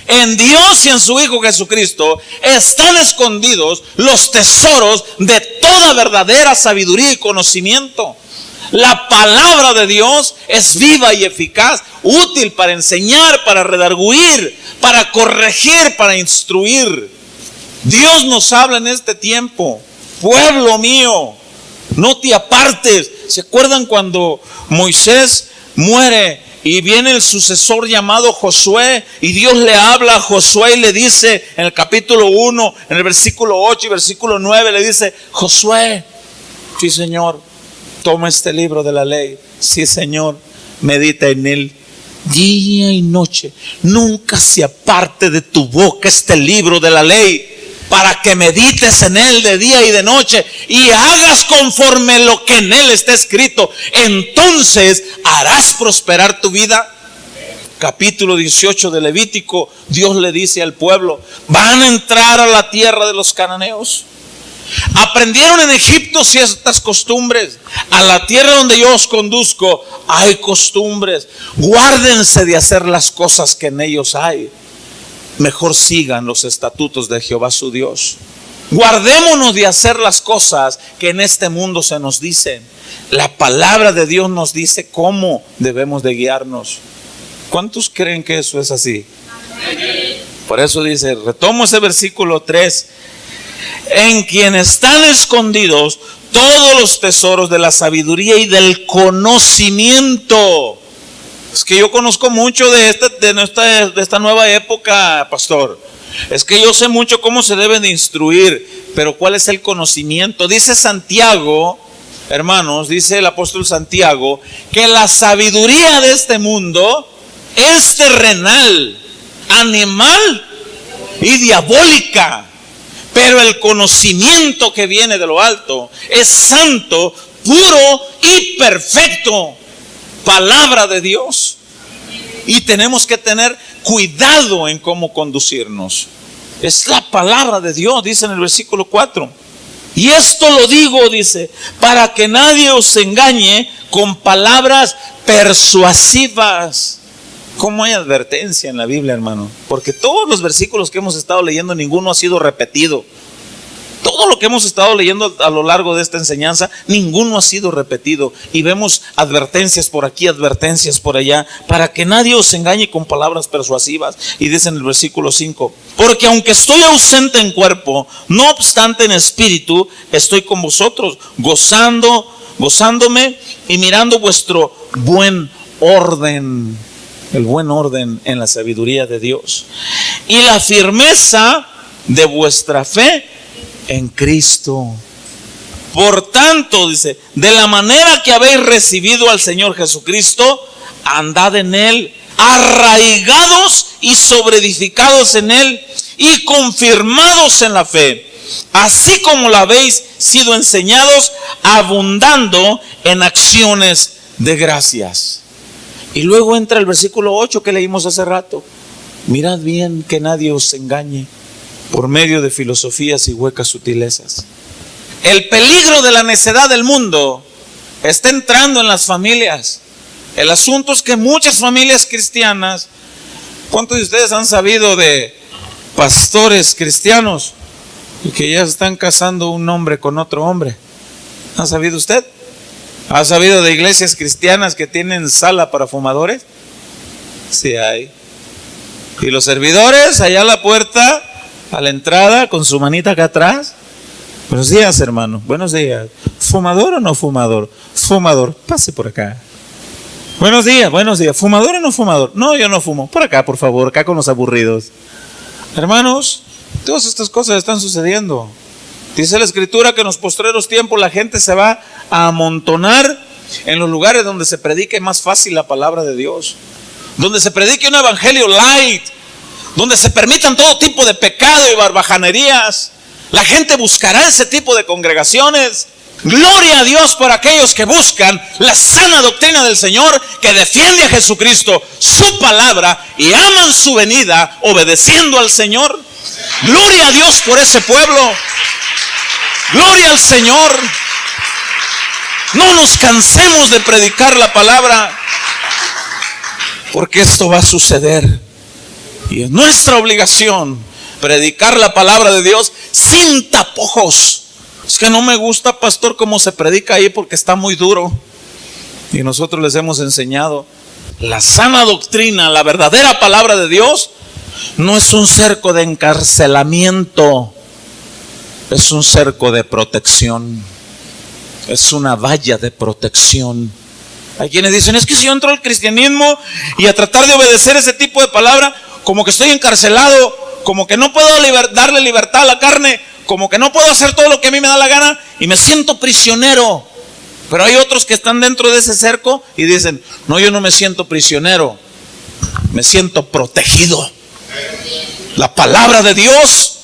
Speaker 1: En Dios y en su Hijo Jesucristo están escondidos los tesoros de toda verdadera sabiduría y conocimiento. La palabra de Dios es viva y eficaz, útil para enseñar, para redarguir, para corregir, para instruir. Dios nos habla en este tiempo: pueblo mío, no te apartes. ¿Se acuerdan cuando Moisés muere y viene el sucesor llamado Josué? Y Dios le habla a Josué y le dice en el capítulo 1, en el versículo 8 y versículo 9, le dice: Josué, sí Señor, toma este libro de la ley. Sí Señor, medita en él día y noche. Nunca se aparte de tu boca este libro de la ley, para que medites en él de día y de noche y hagas conforme lo que en él está escrito. Entonces harás prosperar tu vida. Capítulo 18 de Levítico, Dios le dice al pueblo: van a entrar a la tierra de los cananeos Aprendieron en Egipto ciertas costumbres. A la tierra donde yo os conduzco hay costumbres. Guárdense de hacer las cosas que en ellos hay. Mejor sigan los estatutos de Jehová su Dios. Guardémonos de hacer las cosas que en este mundo se nos dicen. La palabra de Dios nos dice cómo debemos de guiarnos. ¿Cuántos creen que eso es así? Por eso dice, retomo ese versículo 3. En quien están escondidos todos los tesoros de la sabiduría y del conocimiento. Es que yo conozco mucho de esta nueva época, pastor. Es que yo sé mucho cómo se debe de instruir, pero ¿cuál es el conocimiento? Dice Santiago, hermanos, dice el apóstol Santiago, que la sabiduría de este mundo es terrenal, animal y diabólica. Pero el conocimiento que viene de lo alto es santo, puro y perfecto. Palabra de Dios. Y tenemos que tener cuidado en cómo conducirnos. Es la palabra de Dios, dice en el versículo 4. Y esto lo digo, dice, para que nadie os engañe con palabras persuasivas. ¿Cómo hay advertencia en la Biblia, hermano? Porque todos los versículos que hemos estado leyendo, ninguno ha sido repetido. Todo lo que hemos estado leyendo a lo largo de esta enseñanza, ninguno ha sido repetido. Y vemos advertencias por aquí, advertencias por allá, para que nadie os engañe con palabras persuasivas. Y dice en el versículo 5, porque aunque estoy ausente en cuerpo, no obstante en espíritu, estoy con vosotros, gozándome y mirando vuestro buen orden. El buen orden en la sabiduría de Dios. Y la firmeza de vuestra fe en Cristo. Por tanto, dice, de la manera que habéis recibido al Señor Jesucristo, andad en Él, arraigados y sobreedificados en Él, y confirmados en la fe, así como la habéis sido enseñados, abundando en acciones de gracias. Y luego entra el versículo 8 que leímos hace rato. Mirad bien que nadie os engañe por medio de filosofías y huecas sutilezas. El peligro de la necedad del mundo está entrando en las familias. El asunto es que muchas familias cristianas, ¿cuántos de ustedes han sabido de pastores cristianos que ya están casando un hombre con otro hombre? ¿Ha sabido usted? ¿Ha sabido de iglesias cristianas que tienen sala para fumadores? Sí hay. Y los servidores allá a la puerta, a la entrada, con su manita acá atrás. Buenos días, hermano. Buenos días. ¿Fumador o no fumador? Fumador. Pase por acá. Buenos días, buenos días. ¿Fumador o no fumador? No, yo no fumo. Por acá, por favor, acá con los aburridos. Hermanos, todas estas cosas están sucediendo. Dice la Escritura que en los postreros tiempos la gente se va a amontonar en los lugares donde se predique más fácil la palabra de Dios, donde se predique un evangelio light, donde se permitan todo tipo de pecado y barbajanerías. La gente buscará ese tipo de congregaciones. Gloria a Dios por aquellos que buscan la sana doctrina del Señor, que defiende a Jesucristo, su palabra, y aman su venida obedeciendo al Señor. Gloria a Dios por ese pueblo. Gloria al Señor. No nos cansemos de predicar la palabra, porque esto va a suceder. Y es nuestra obligación predicar la palabra de Dios sin tapujos. Es que no me gusta, pastor, cómo se predica ahí porque está muy duro. Y nosotros les hemos enseñado la sana doctrina, la verdadera palabra de Dios. No es un cerco de encarcelamiento, es un cerco de protección, es una valla de protección. Hay quienes dicen, es que si yo entro al cristianismo y a tratar de obedecer ese tipo de palabra, como que estoy encarcelado, como que no puedo darle libertad a la carne, como que no puedo hacer todo lo que a mí me da la gana y me siento prisionero. Pero hay otros que están dentro de ese cerco y dicen, no, yo no me siento prisionero, me siento protegido. La palabra de Dios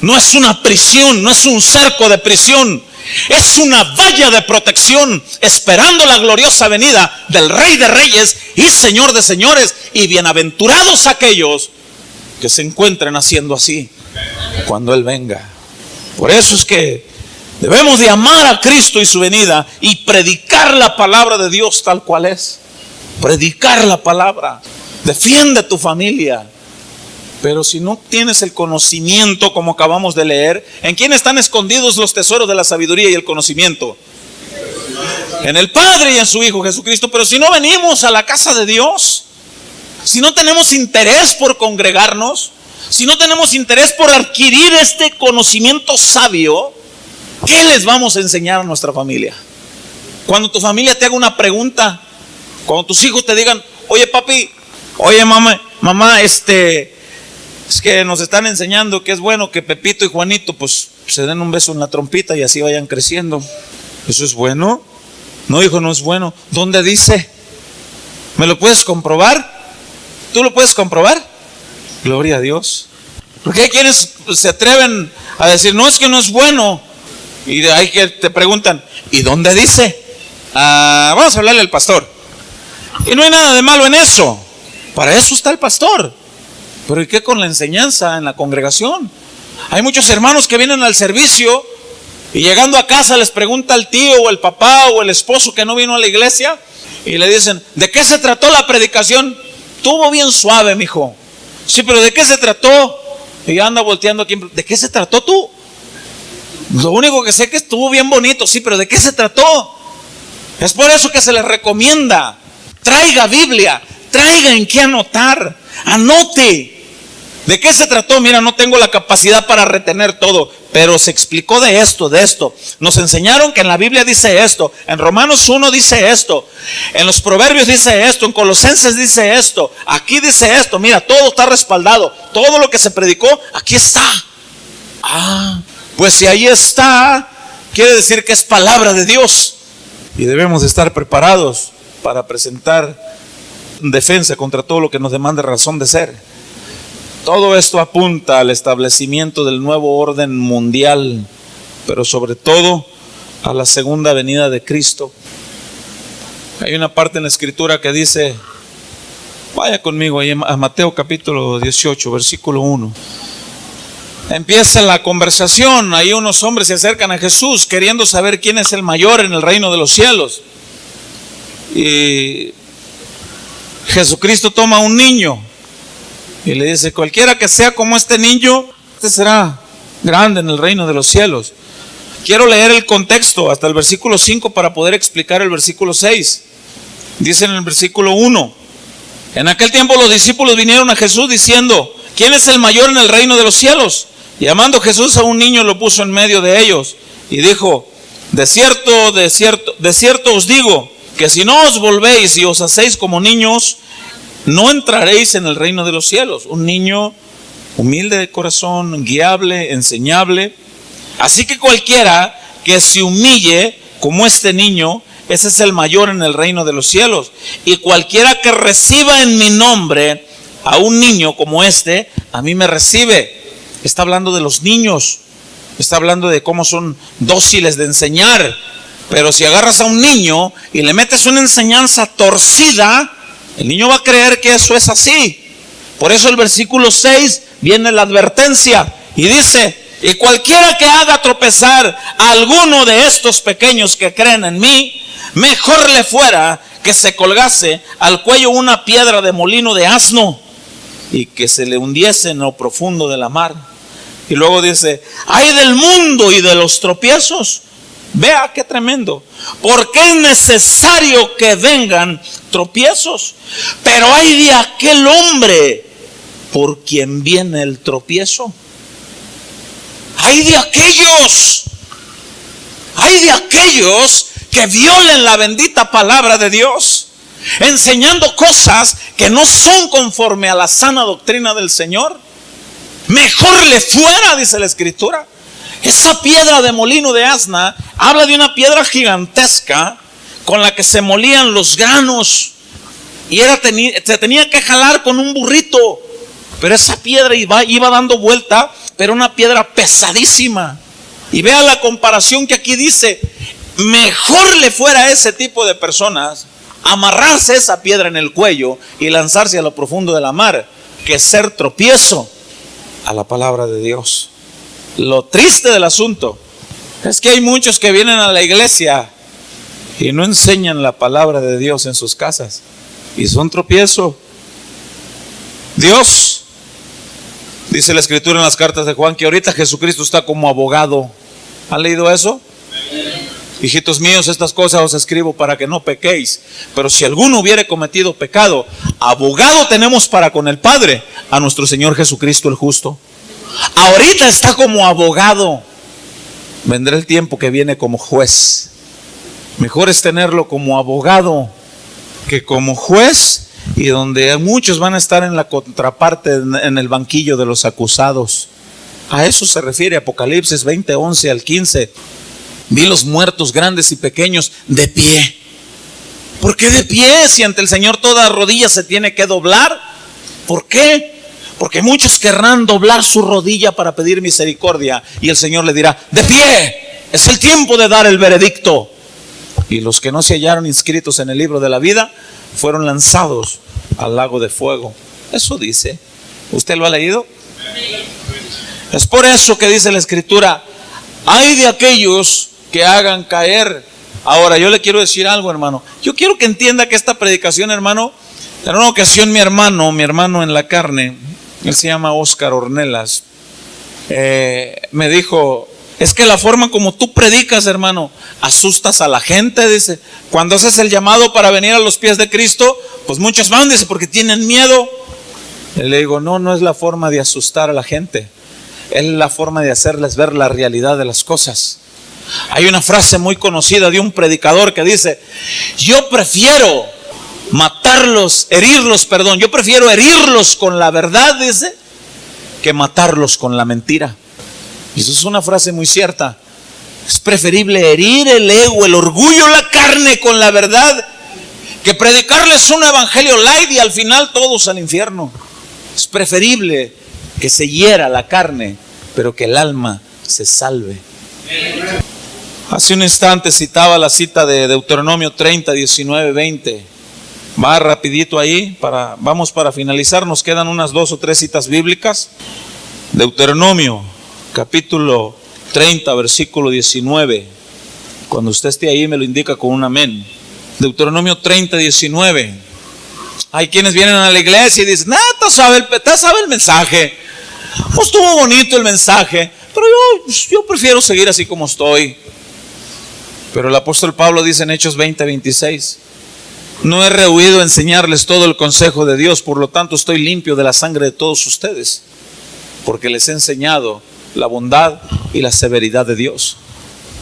Speaker 1: no es una prisión, no es un cerco de prisión, es una valla de protección, esperando la gloriosa venida del Rey de Reyes y Señor de Señores. Y bienaventurados aquellos que se encuentren haciendo así cuando Él venga. Por eso es que Debemos de amar a Cristo y su venida y predicar la palabra de Dios tal cual es. Predicar la palabra. Defiende tu familia. Pero si no tienes el conocimiento, como acabamos de leer, ¿en quién están escondidos los tesoros de la sabiduría y el conocimiento? En el Padre y en su Hijo Jesucristo. Pero si no venimos a la casa de Dios, si no tenemos interés por congregarnos, si no tenemos interés por adquirir este conocimiento sabio, ¿qué les vamos a enseñar a nuestra familia? Cuando tu familia te haga una pregunta, cuando tus hijos te digan, oye papi, oye mamá, es que nos están enseñando que es bueno que Pepito y Juanito pues se den un beso en la trompita y así vayan creciendo. ¿Eso es bueno? No, hijo, no es bueno. ¿Dónde dice? ¿Me lo puedes comprobar? ¿Tú lo puedes comprobar? Gloria a Dios. Porque hay quienes se atreven a decir, no, es que no es bueno. Y hay que te preguntan, ¿y dónde dice? Vamos a hablarle al pastor. Y no hay nada de malo en eso. Para eso está el pastor. Pero ¿y qué con la enseñanza en la congregación? Hay muchos hermanos que vienen al servicio y llegando a casa les pregunta al tío o el papá o el esposo que no vino a la iglesia y le dicen, ¿de qué se trató la predicación? Estuvo bien suave, mijo. Sí, pero ¿de qué se trató? Y anda volteando aquí. ¿De qué se trató tú? Lo único que sé es que estuvo bien bonito. Sí, pero ¿de qué se trató? Es por eso que se les recomienda, traiga Biblia, traiga en qué anotar, anote. ¿De qué se trató? Mira, no tengo la capacidad para retener todo, pero se explicó de esto. Nos enseñaron que en la Biblia dice esto, en Romanos 1 dice esto, en los Proverbios dice esto, en Colosenses dice esto, aquí dice esto. Mira, todo está respaldado, todo lo que se predicó, aquí está. Pues si ahí está, quiere decir que es palabra de Dios. Y debemos de estar preparados para presentar defensa contra todo lo que nos demande razón de ser. Todo esto apunta al establecimiento del nuevo orden mundial, pero sobre todo a la segunda venida de Cristo. Hay una parte en la Escritura que dice, vaya conmigo ahí a Mateo capítulo 18, versículo 1. Empieza la conversación, ahí unos hombres se acercan a Jesús queriendo saber quién es el mayor en el reino de los cielos. Y Jesucristo toma a un niño y le dice, cualquiera que sea como este niño, este será grande en el reino de los cielos. Quiero leer el contexto hasta el versículo 5 para poder explicar el versículo 6. Dice en el versículo 1, en aquel tiempo los discípulos vinieron a Jesús diciendo, ¿quién es el mayor en el reino de los cielos? Y llamando Jesús a un niño lo puso en medio de ellos y dijo, de cierto os digo, que si no os volvéis y os hacéis como niños, no entraréis en el reino de los cielos. Un niño humilde de corazón, guiable, enseñable. Así que cualquiera que se humille como este niño, ese es el mayor en el reino de los cielos. Y cualquiera que reciba en mi nombre a un niño como este, a mí me recibe. Está hablando de los niños, está hablando de cómo son dóciles de enseñar. Pero si agarras a un niño y le metes una enseñanza torcida, el niño va a creer que eso es así. Por eso el versículo 6 viene la advertencia y dice, y cualquiera que haga tropezar a alguno de estos pequeños que creen en mí, mejor le fuera que se colgase al cuello una piedra de molino de asno y que se le hundiese en lo profundo de la mar. Y luego dice, ay del mundo y de los tropiezos. Vea qué tremendo, porque es necesario que vengan tropiezos, pero hay de aquel hombre por quien viene el tropiezo. Hay de aquellos que violen la bendita palabra de Dios, enseñando cosas que no son conforme a la sana doctrina del Señor. Mejor le fuera, dice la Escritura. Esa piedra de molino de asna habla de una piedra gigantesca con la que se molían los granos y se tenía que jalar con un burrito, pero esa piedra iba dando vuelta, pero una piedra pesadísima. Y vea la comparación que aquí dice, mejor le fuera a ese tipo de personas amarrarse esa piedra en el cuello y lanzarse a lo profundo de la mar que ser tropiezo a la palabra de Dios. Lo triste del asunto Es que hay muchos que vienen a la iglesia y no enseñan la palabra de Dios en sus casas, y son tropiezo. Dios, dice la escritura en las cartas de Juan, que ahorita Jesucristo está como abogado. ¿Han leído eso? Hijitos míos, estas cosas os escribo para que no pequéis. Pero si alguno hubiere cometido pecado, abogado tenemos para con el Padre, a nuestro Señor Jesucristo el justo. Ahorita está como abogado. Vendrá el tiempo que viene como juez. Mejor es tenerlo como abogado que como juez, y donde muchos van a estar en la contraparte, en el banquillo de los acusados. A eso se refiere Apocalipsis 20, 11 al 15. Vi los muertos grandes y pequeños de pie. ¿Por qué de pie? Si ante el Señor toda rodilla se tiene que doblar. ¿Por qué? Porque muchos querrán doblar su rodilla para pedir misericordia, y el Señor le dirá: de pie, es el tiempo de dar el veredicto. Y los que no se hallaron inscritos en el libro de la vida fueron lanzados al lago de fuego. Eso dice. ¿Usted lo ha leído? Es por eso que dice la escritura: ay de aquellos que hagan caer. Ahora yo le quiero decir algo, hermano. Yo quiero que entienda que esta predicación, hermano, en una ocasión mi hermano en la carne, él se llama Oscar Ornelas, me dijo: es que la forma como tú predicas, hermano, asustas a la gente, dice. Cuando haces el llamado para venir a los pies de Cristo, pues muchos van, dice, porque tienen miedo. Y le digo: no es la forma de asustar a la gente, es la forma de hacerles ver la realidad de las cosas. Hay una frase muy conocida de un predicador que dice: yo prefiero yo prefiero herirlos con la verdad, dice, que matarlos con la mentira. Y eso es una frase muy cierta. Es preferible herir el ego, el orgullo, la carne con la verdad, que predicarles un evangelio light y al final todos al infierno. Es preferible que se hiera la carne, pero que el alma se salve. Hace un instante citaba la cita de Deuteronomio 30, 19, 20. Va rapidito ahí, vamos para finalizar. Nos quedan unas 2 o 3 citas bíblicas. Deuteronomio capítulo 30, versículo 19. Cuando usted esté ahí me lo indica con un amén. Deuteronomio 30, 19. Hay quienes vienen a la iglesia y dicen: te sabe el mensaje. Pues estuvo bonito el mensaje, pero yo prefiero seguir así como estoy. Pero el apóstol Pablo dice en Hechos 20, 26: no he rehuido enseñarles todo el consejo de Dios, por lo tanto estoy limpio de la sangre de todos ustedes, porque les he enseñado la bondad y la severidad de Dios.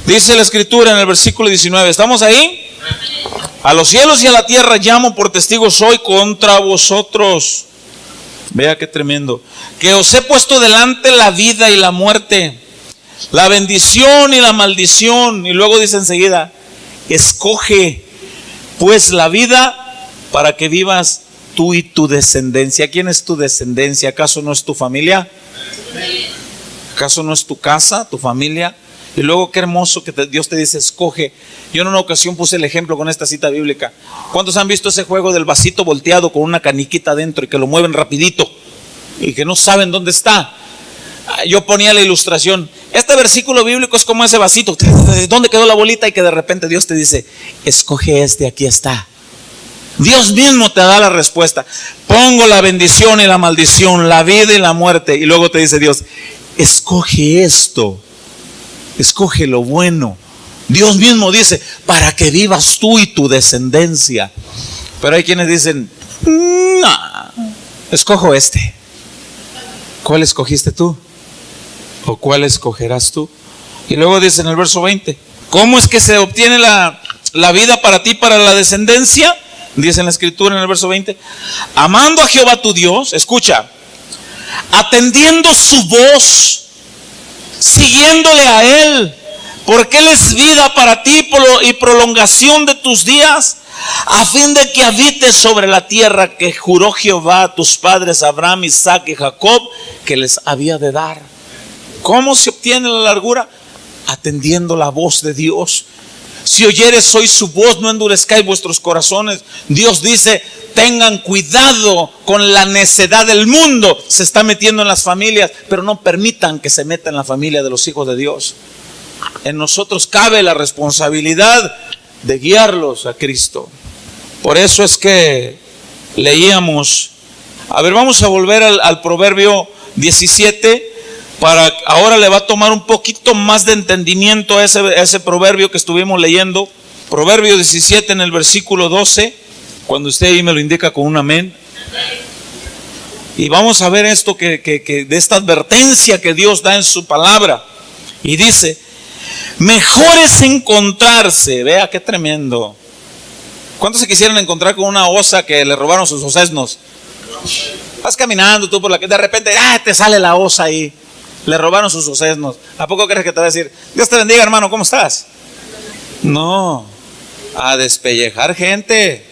Speaker 1: Dice la escritura en el versículo 19, ¿estamos ahí? A los cielos y a la tierra llamo por testigos hoy contra vosotros. Vea qué tremendo. Que os he puesto delante la vida y la muerte, la bendición y la maldición. Y luego dice enseguida: escoge pues la vida para que vivas tú y tu descendencia. ¿Quién es tu descendencia? ¿Acaso no es tu familia? ¿Acaso no es tu casa, tu familia? Y luego qué hermoso que Dios te dice: escoge. Yo en una ocasión puse el ejemplo con esta cita bíblica. ¿Cuántos han visto ese juego del vasito volteado con una caniquita adentro y que lo mueven rapidito y que no saben dónde está? Yo ponía la ilustración: este versículo bíblico es como ese vasito, ¿dónde quedó la bolita? Y que de repente Dios te dice: escoge aquí está. Dios mismo te da la respuesta. Pongo la bendición y la maldición, la vida y la muerte. Y luego te dice Dios: escoge esto, escoge lo bueno. Dios mismo dice: para que vivas tú y tu descendencia. Pero hay quienes dicen: no, escojo este. ¿Cuál escogiste tú? ¿O cuál escogerás tú? Y luego dice en el verso 20: ¿cómo es que se obtiene la vida para ti, para la descendencia? Dice en la escritura en el verso 20: amando a Jehová tu Dios, escucha, atendiendo su voz, siguiéndole a Él, porque Él es vida para ti y prolongación de tus días, a fin de que habites sobre la tierra que juró Jehová a tus padres Abraham, Isaac y Jacob, que les había de dar. ¿Cómo se obtiene la largura? Atendiendo la voz de Dios. Si oyeres hoy su voz, no endurezcáis vuestros corazones. Dios dice: tengan cuidado con la necedad del mundo. Se está metiendo en las familias, pero no permitan que se meta en la familia de los hijos de Dios. en nosotros cabe la responsabilidad de guiarlos a Cristo. Por eso es que leíamos, vamos a volver al Proverbio 17, ahora le va a tomar un poquito más de entendimiento a ese proverbio que estuvimos leyendo. Proverbio 17 en el versículo 12, cuando usted ahí me lo indica con un amén. Y vamos a ver esto que de esta advertencia que Dios da en su palabra. Y dice, mejor es encontrarse, vea qué tremendo. ¿Cuántos se quisieran encontrar con una osa que le robaron sus osesnos? Vas caminando tú por la que de repente, te sale la osa ahí. Le robaron sus osesnos. ¿A poco crees que te va a decir, Dios te bendiga, hermano, ¿cómo estás? No, a despellejar gente.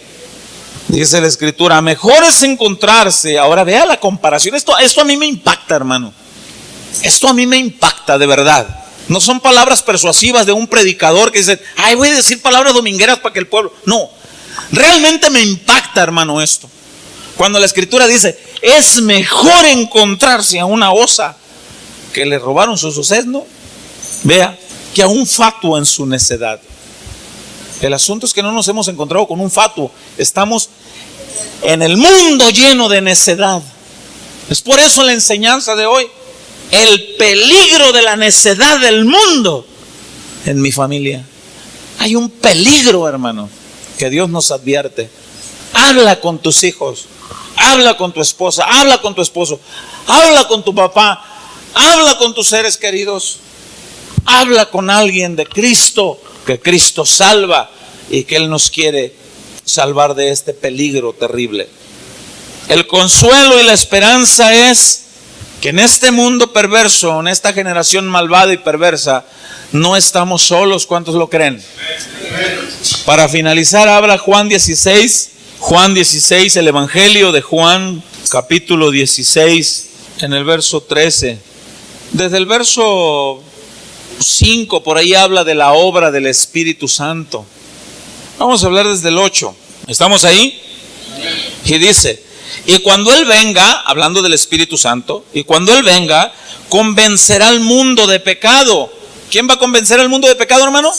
Speaker 1: Dice la Escritura, mejor es encontrarse. Ahora vea la comparación. Esto a mí me impacta, hermano. Esto a mí me impacta de verdad. No son palabras persuasivas de un predicador que dice, voy a decir palabras domingueras para que el pueblo. No, realmente me impacta, hermano, esto. Cuando la Escritura dice, es mejor encontrarse a una osa que le robaron sus osesnos, vea, que a un fatuo en su necedad. El asunto es que no nos hemos encontrado con un fatuo. Estamos en el mundo lleno de necedad. Es por eso la enseñanza de hoy. El peligro de la necedad del mundo en mi familia. Hay un peligro, hermano, que Dios nos advierte. Habla con tus hijos. Habla con tu esposa. Habla con tu esposo. Habla con tu papá. Habla con tus seres queridos. Habla con alguien de Cristo, que Cristo salva y que Él nos quiere salvar de este peligro terrible. El consuelo y la esperanza es que en este mundo perverso, en esta generación malvada y perversa, no estamos solos. ¿Cuántos lo creen? Para finalizar, habla Juan 16, el Evangelio de Juan, capítulo 16, en el verso 13. Desde el verso 5, por ahí habla de la obra del Espíritu Santo. Vamos a hablar desde el 8. ¿Estamos ahí? Y dice, y cuando Él venga, hablando del Espíritu Santo, y cuando Él venga, convencerá al mundo de pecado. ¿Quién va a convencer al mundo de pecado, hermano?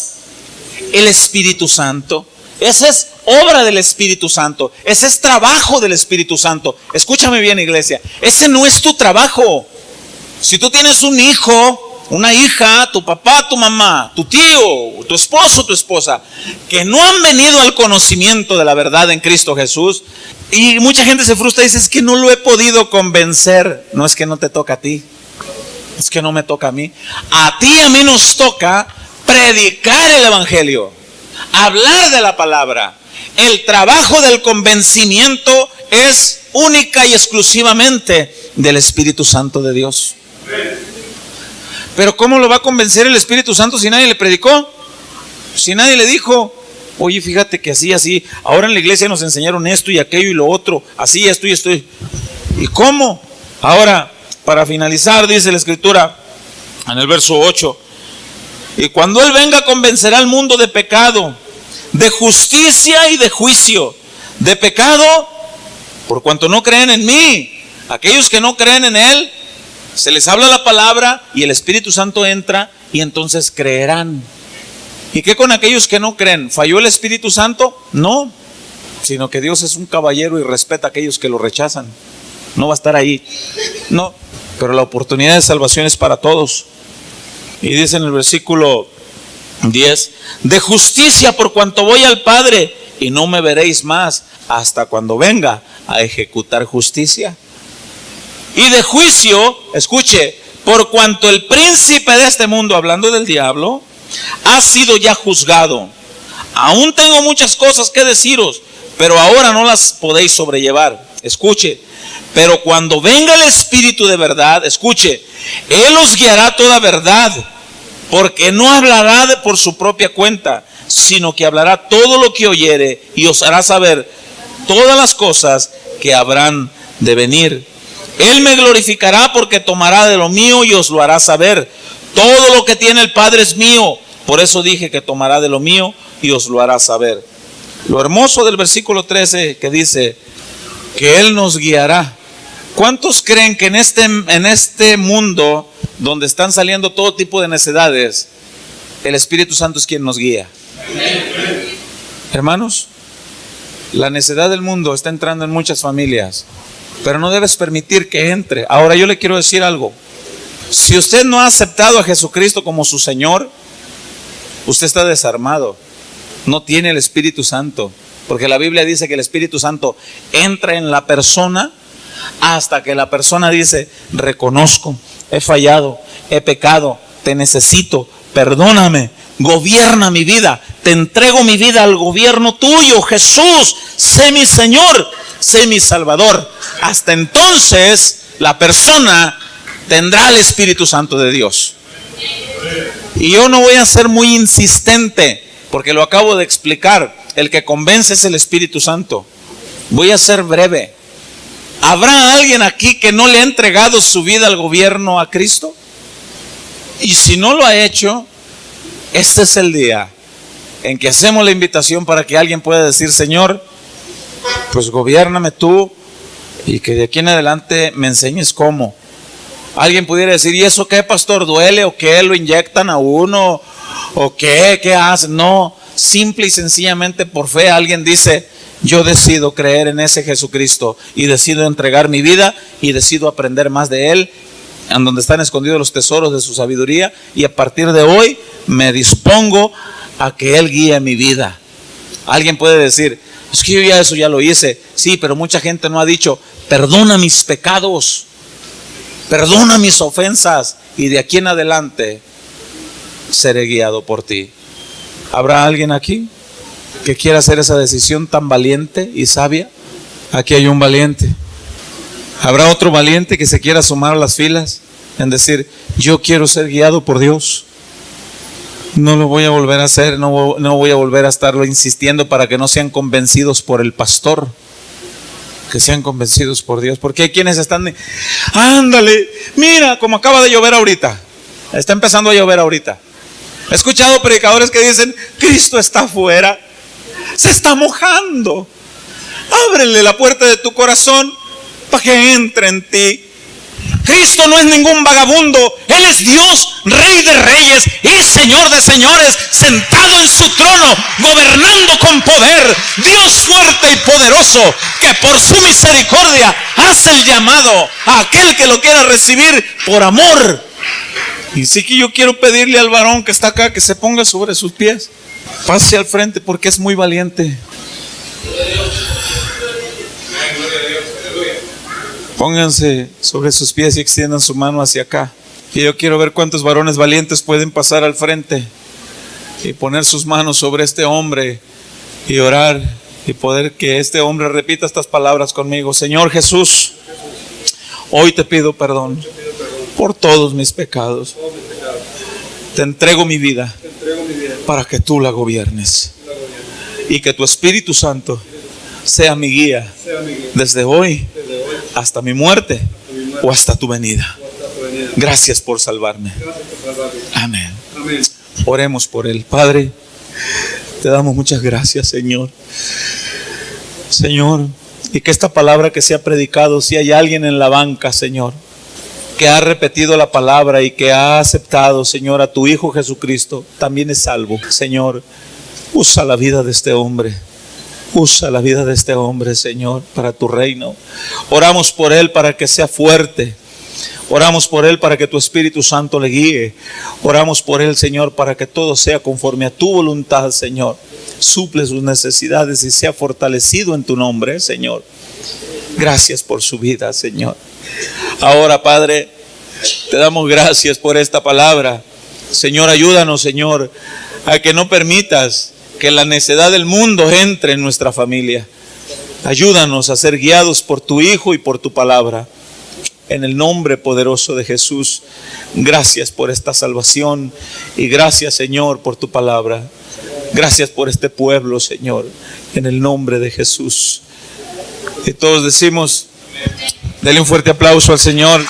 Speaker 1: El Espíritu Santo. Esa es obra del Espíritu Santo. Ese es trabajo del Espíritu Santo. Escúchame bien, iglesia. Ese no es tu trabajo. Si tú tienes un hijo, una hija, tu papá, tu mamá, tu tío, tu esposo, tu esposa, que no han venido al conocimiento de la verdad en Cristo Jesús, y mucha gente se frustra y dice, es que no lo he podido convencer. No, es que no te toca a ti, es que no me toca a mí. A ti y a mí nos toca predicar el Evangelio, hablar de la palabra. El trabajo del convencimiento es única y exclusivamente del Espíritu Santo de Dios. Pero ¿cómo lo va a convencer el Espíritu Santo si nadie le predicó? Si nadie le dijo, oye, fíjate que así, ahora en la iglesia nos enseñaron esto y aquello y lo otro, así, esto y esto. ¿Y cómo? Ahora, para finalizar, dice la Escritura en el verso 8, y cuando Él venga convencerá al mundo de pecado, de justicia y de juicio. De pecado, por cuanto no creen en mí. Aquellos que no creen en Él, se les habla la palabra y el Espíritu Santo entra y entonces creerán. ¿Y qué con aquellos que no creen? ¿Falló el Espíritu Santo? No, sino que Dios es un caballero y respeta a aquellos que lo rechazan. No va a estar ahí. No, pero la oportunidad de salvación es para todos. Y dice en el versículo 10, de justicia por cuanto voy al Padre y no me veréis más hasta cuando venga a ejecutar justicia. Y de juicio, escuche, por cuanto el príncipe de este mundo, hablando del diablo, ha sido ya juzgado. Aún tengo muchas cosas que deciros, pero ahora no las podéis sobrellevar. Escuche, pero cuando venga el Espíritu de verdad, escuche, Él os guiará toda verdad, porque no hablará por su propia cuenta, sino que hablará todo lo que oyere y os hará saber todas las cosas que habrán de venir. Él me glorificará porque tomará de lo mío y os lo hará saber. Todo lo que tiene el Padre es mío. Por eso dije que tomará de lo mío y os lo hará saber. Lo hermoso del versículo 13 que dice que Él nos guiará. ¿Cuántos creen que en este mundo donde están saliendo todo tipo de necedades, El Espíritu Santo es quien nos guía. Hermanos, la necedad del mundo está entrando en muchas familias, pero no debes permitir que entre. Ahora yo le quiero decir algo. Si usted no ha aceptado a Jesucristo como su Señor, usted está desarmado. No tiene el Espíritu Santo, porque la Biblia dice que el Espíritu Santo entra en la persona hasta que la persona dice: reconozco, he fallado, he pecado, te necesito, perdóname, gobierna mi vida, te entrego mi vida al gobierno tuyo, Jesús, sé mi Señor, sé mi Salvador. Hasta entonces la persona tendrá el Espíritu Santo de Dios. Y yo no voy a ser muy insistente, porque lo acabo de explicar. El que convence es el Espíritu Santo. Voy a ser breve. ¿Habrá alguien aquí que no le ha entregado su vida al gobierno a Cristo? Y si no lo ha hecho, este es el día en que hacemos la invitación para que alguien pueda decir: Señor, pues gobiérname tú, y que de aquí en adelante me enseñes cómo. Alguien pudiera decir: ¿y eso qué, pastor? ¿Duele o qué? ¿Lo inyectan a uno? ¿O qué? ¿Qué hacen? No, simple y sencillamente por fe alguien dice: yo decido creer en ese Jesucristo y decido entregar mi vida y decido aprender más de Él, en donde están escondidos los tesoros de su sabiduría, y a partir de hoy me dispongo a que Él guíe mi vida. Alguien puede decir: es que yo ya eso ya lo hice. Sí, pero mucha gente no ha dicho: perdona mis pecados, perdona mis ofensas, y de aquí en adelante seré guiado por ti. ¿Habrá alguien aquí que quiera hacer esa decisión tan valiente y sabia? Aquí hay un valiente. ¿Habrá otro valiente que se quiera sumar a las filas en decir: yo quiero ser guiado por Dios? No lo voy a volver a hacer, no voy a volver a estarlo insistiendo para que no sean convencidos por el pastor, que sean convencidos por Dios. Porque hay quienes están: ándale, mira como acaba de llover ahorita, está empezando a llover ahorita. He escuchado predicadores que dicen: Cristo está afuera, se está mojando, ábrele la puerta de tu corazón para que entre en ti. Cristo no es ningún vagabundo, Él es Dios, Rey de reyes y Señor de señores, sentado en su trono, gobernando con poder, Dios fuerte y poderoso, que por su misericordia hace el llamado a aquel que lo quiera recibir por amor. Y sí que yo quiero pedirle al varón que está acá que se ponga sobre sus pies, pase al frente porque es muy valiente. Pónganse sobre sus pies y extiendan su mano hacia acá. Y yo quiero ver cuántos varones valientes pueden pasar al frente y poner sus manos sobre este hombre y orar, y poder que este hombre repita estas palabras conmigo: Señor Jesús, hoy te pido perdón por todos mis pecados. Te entrego mi vida para que tú la gobiernes, y que tu Espíritu Santo sea mi guía desde hoy hasta mi muerte o hasta tu venida. Gracias por salvarme. Amén. Oremos por él. Padre, te damos muchas gracias, Señor. Señor, y que esta palabra que se ha predicado, si hay alguien en la banca, Señor, que ha repetido la palabra y que ha aceptado, Señor, a tu Hijo Jesucristo, también es salvo. Señor, usa la vida de este hombre. Usa la vida de este hombre, Señor, para tu reino. Oramos por él para que sea fuerte. Oramos por él para que tu Espíritu Santo le guíe. Oramos por él, Señor, para que todo sea conforme a tu voluntad, Señor. Suple sus necesidades y sea fortalecido en tu nombre, Señor. Gracias por su vida, Señor. Ahora, Padre, te damos gracias por esta palabra. Señor, ayúdanos, Señor, a que no permitas que la necedad del mundo entre en nuestra familia. Ayúdanos a ser guiados por tu Hijo y por tu palabra. En el nombre poderoso de Jesús, gracias por esta salvación y gracias, Señor, por tu palabra. Gracias por este pueblo, Señor, en el nombre de Jesús. Y todos decimos, dele un fuerte aplauso al Señor.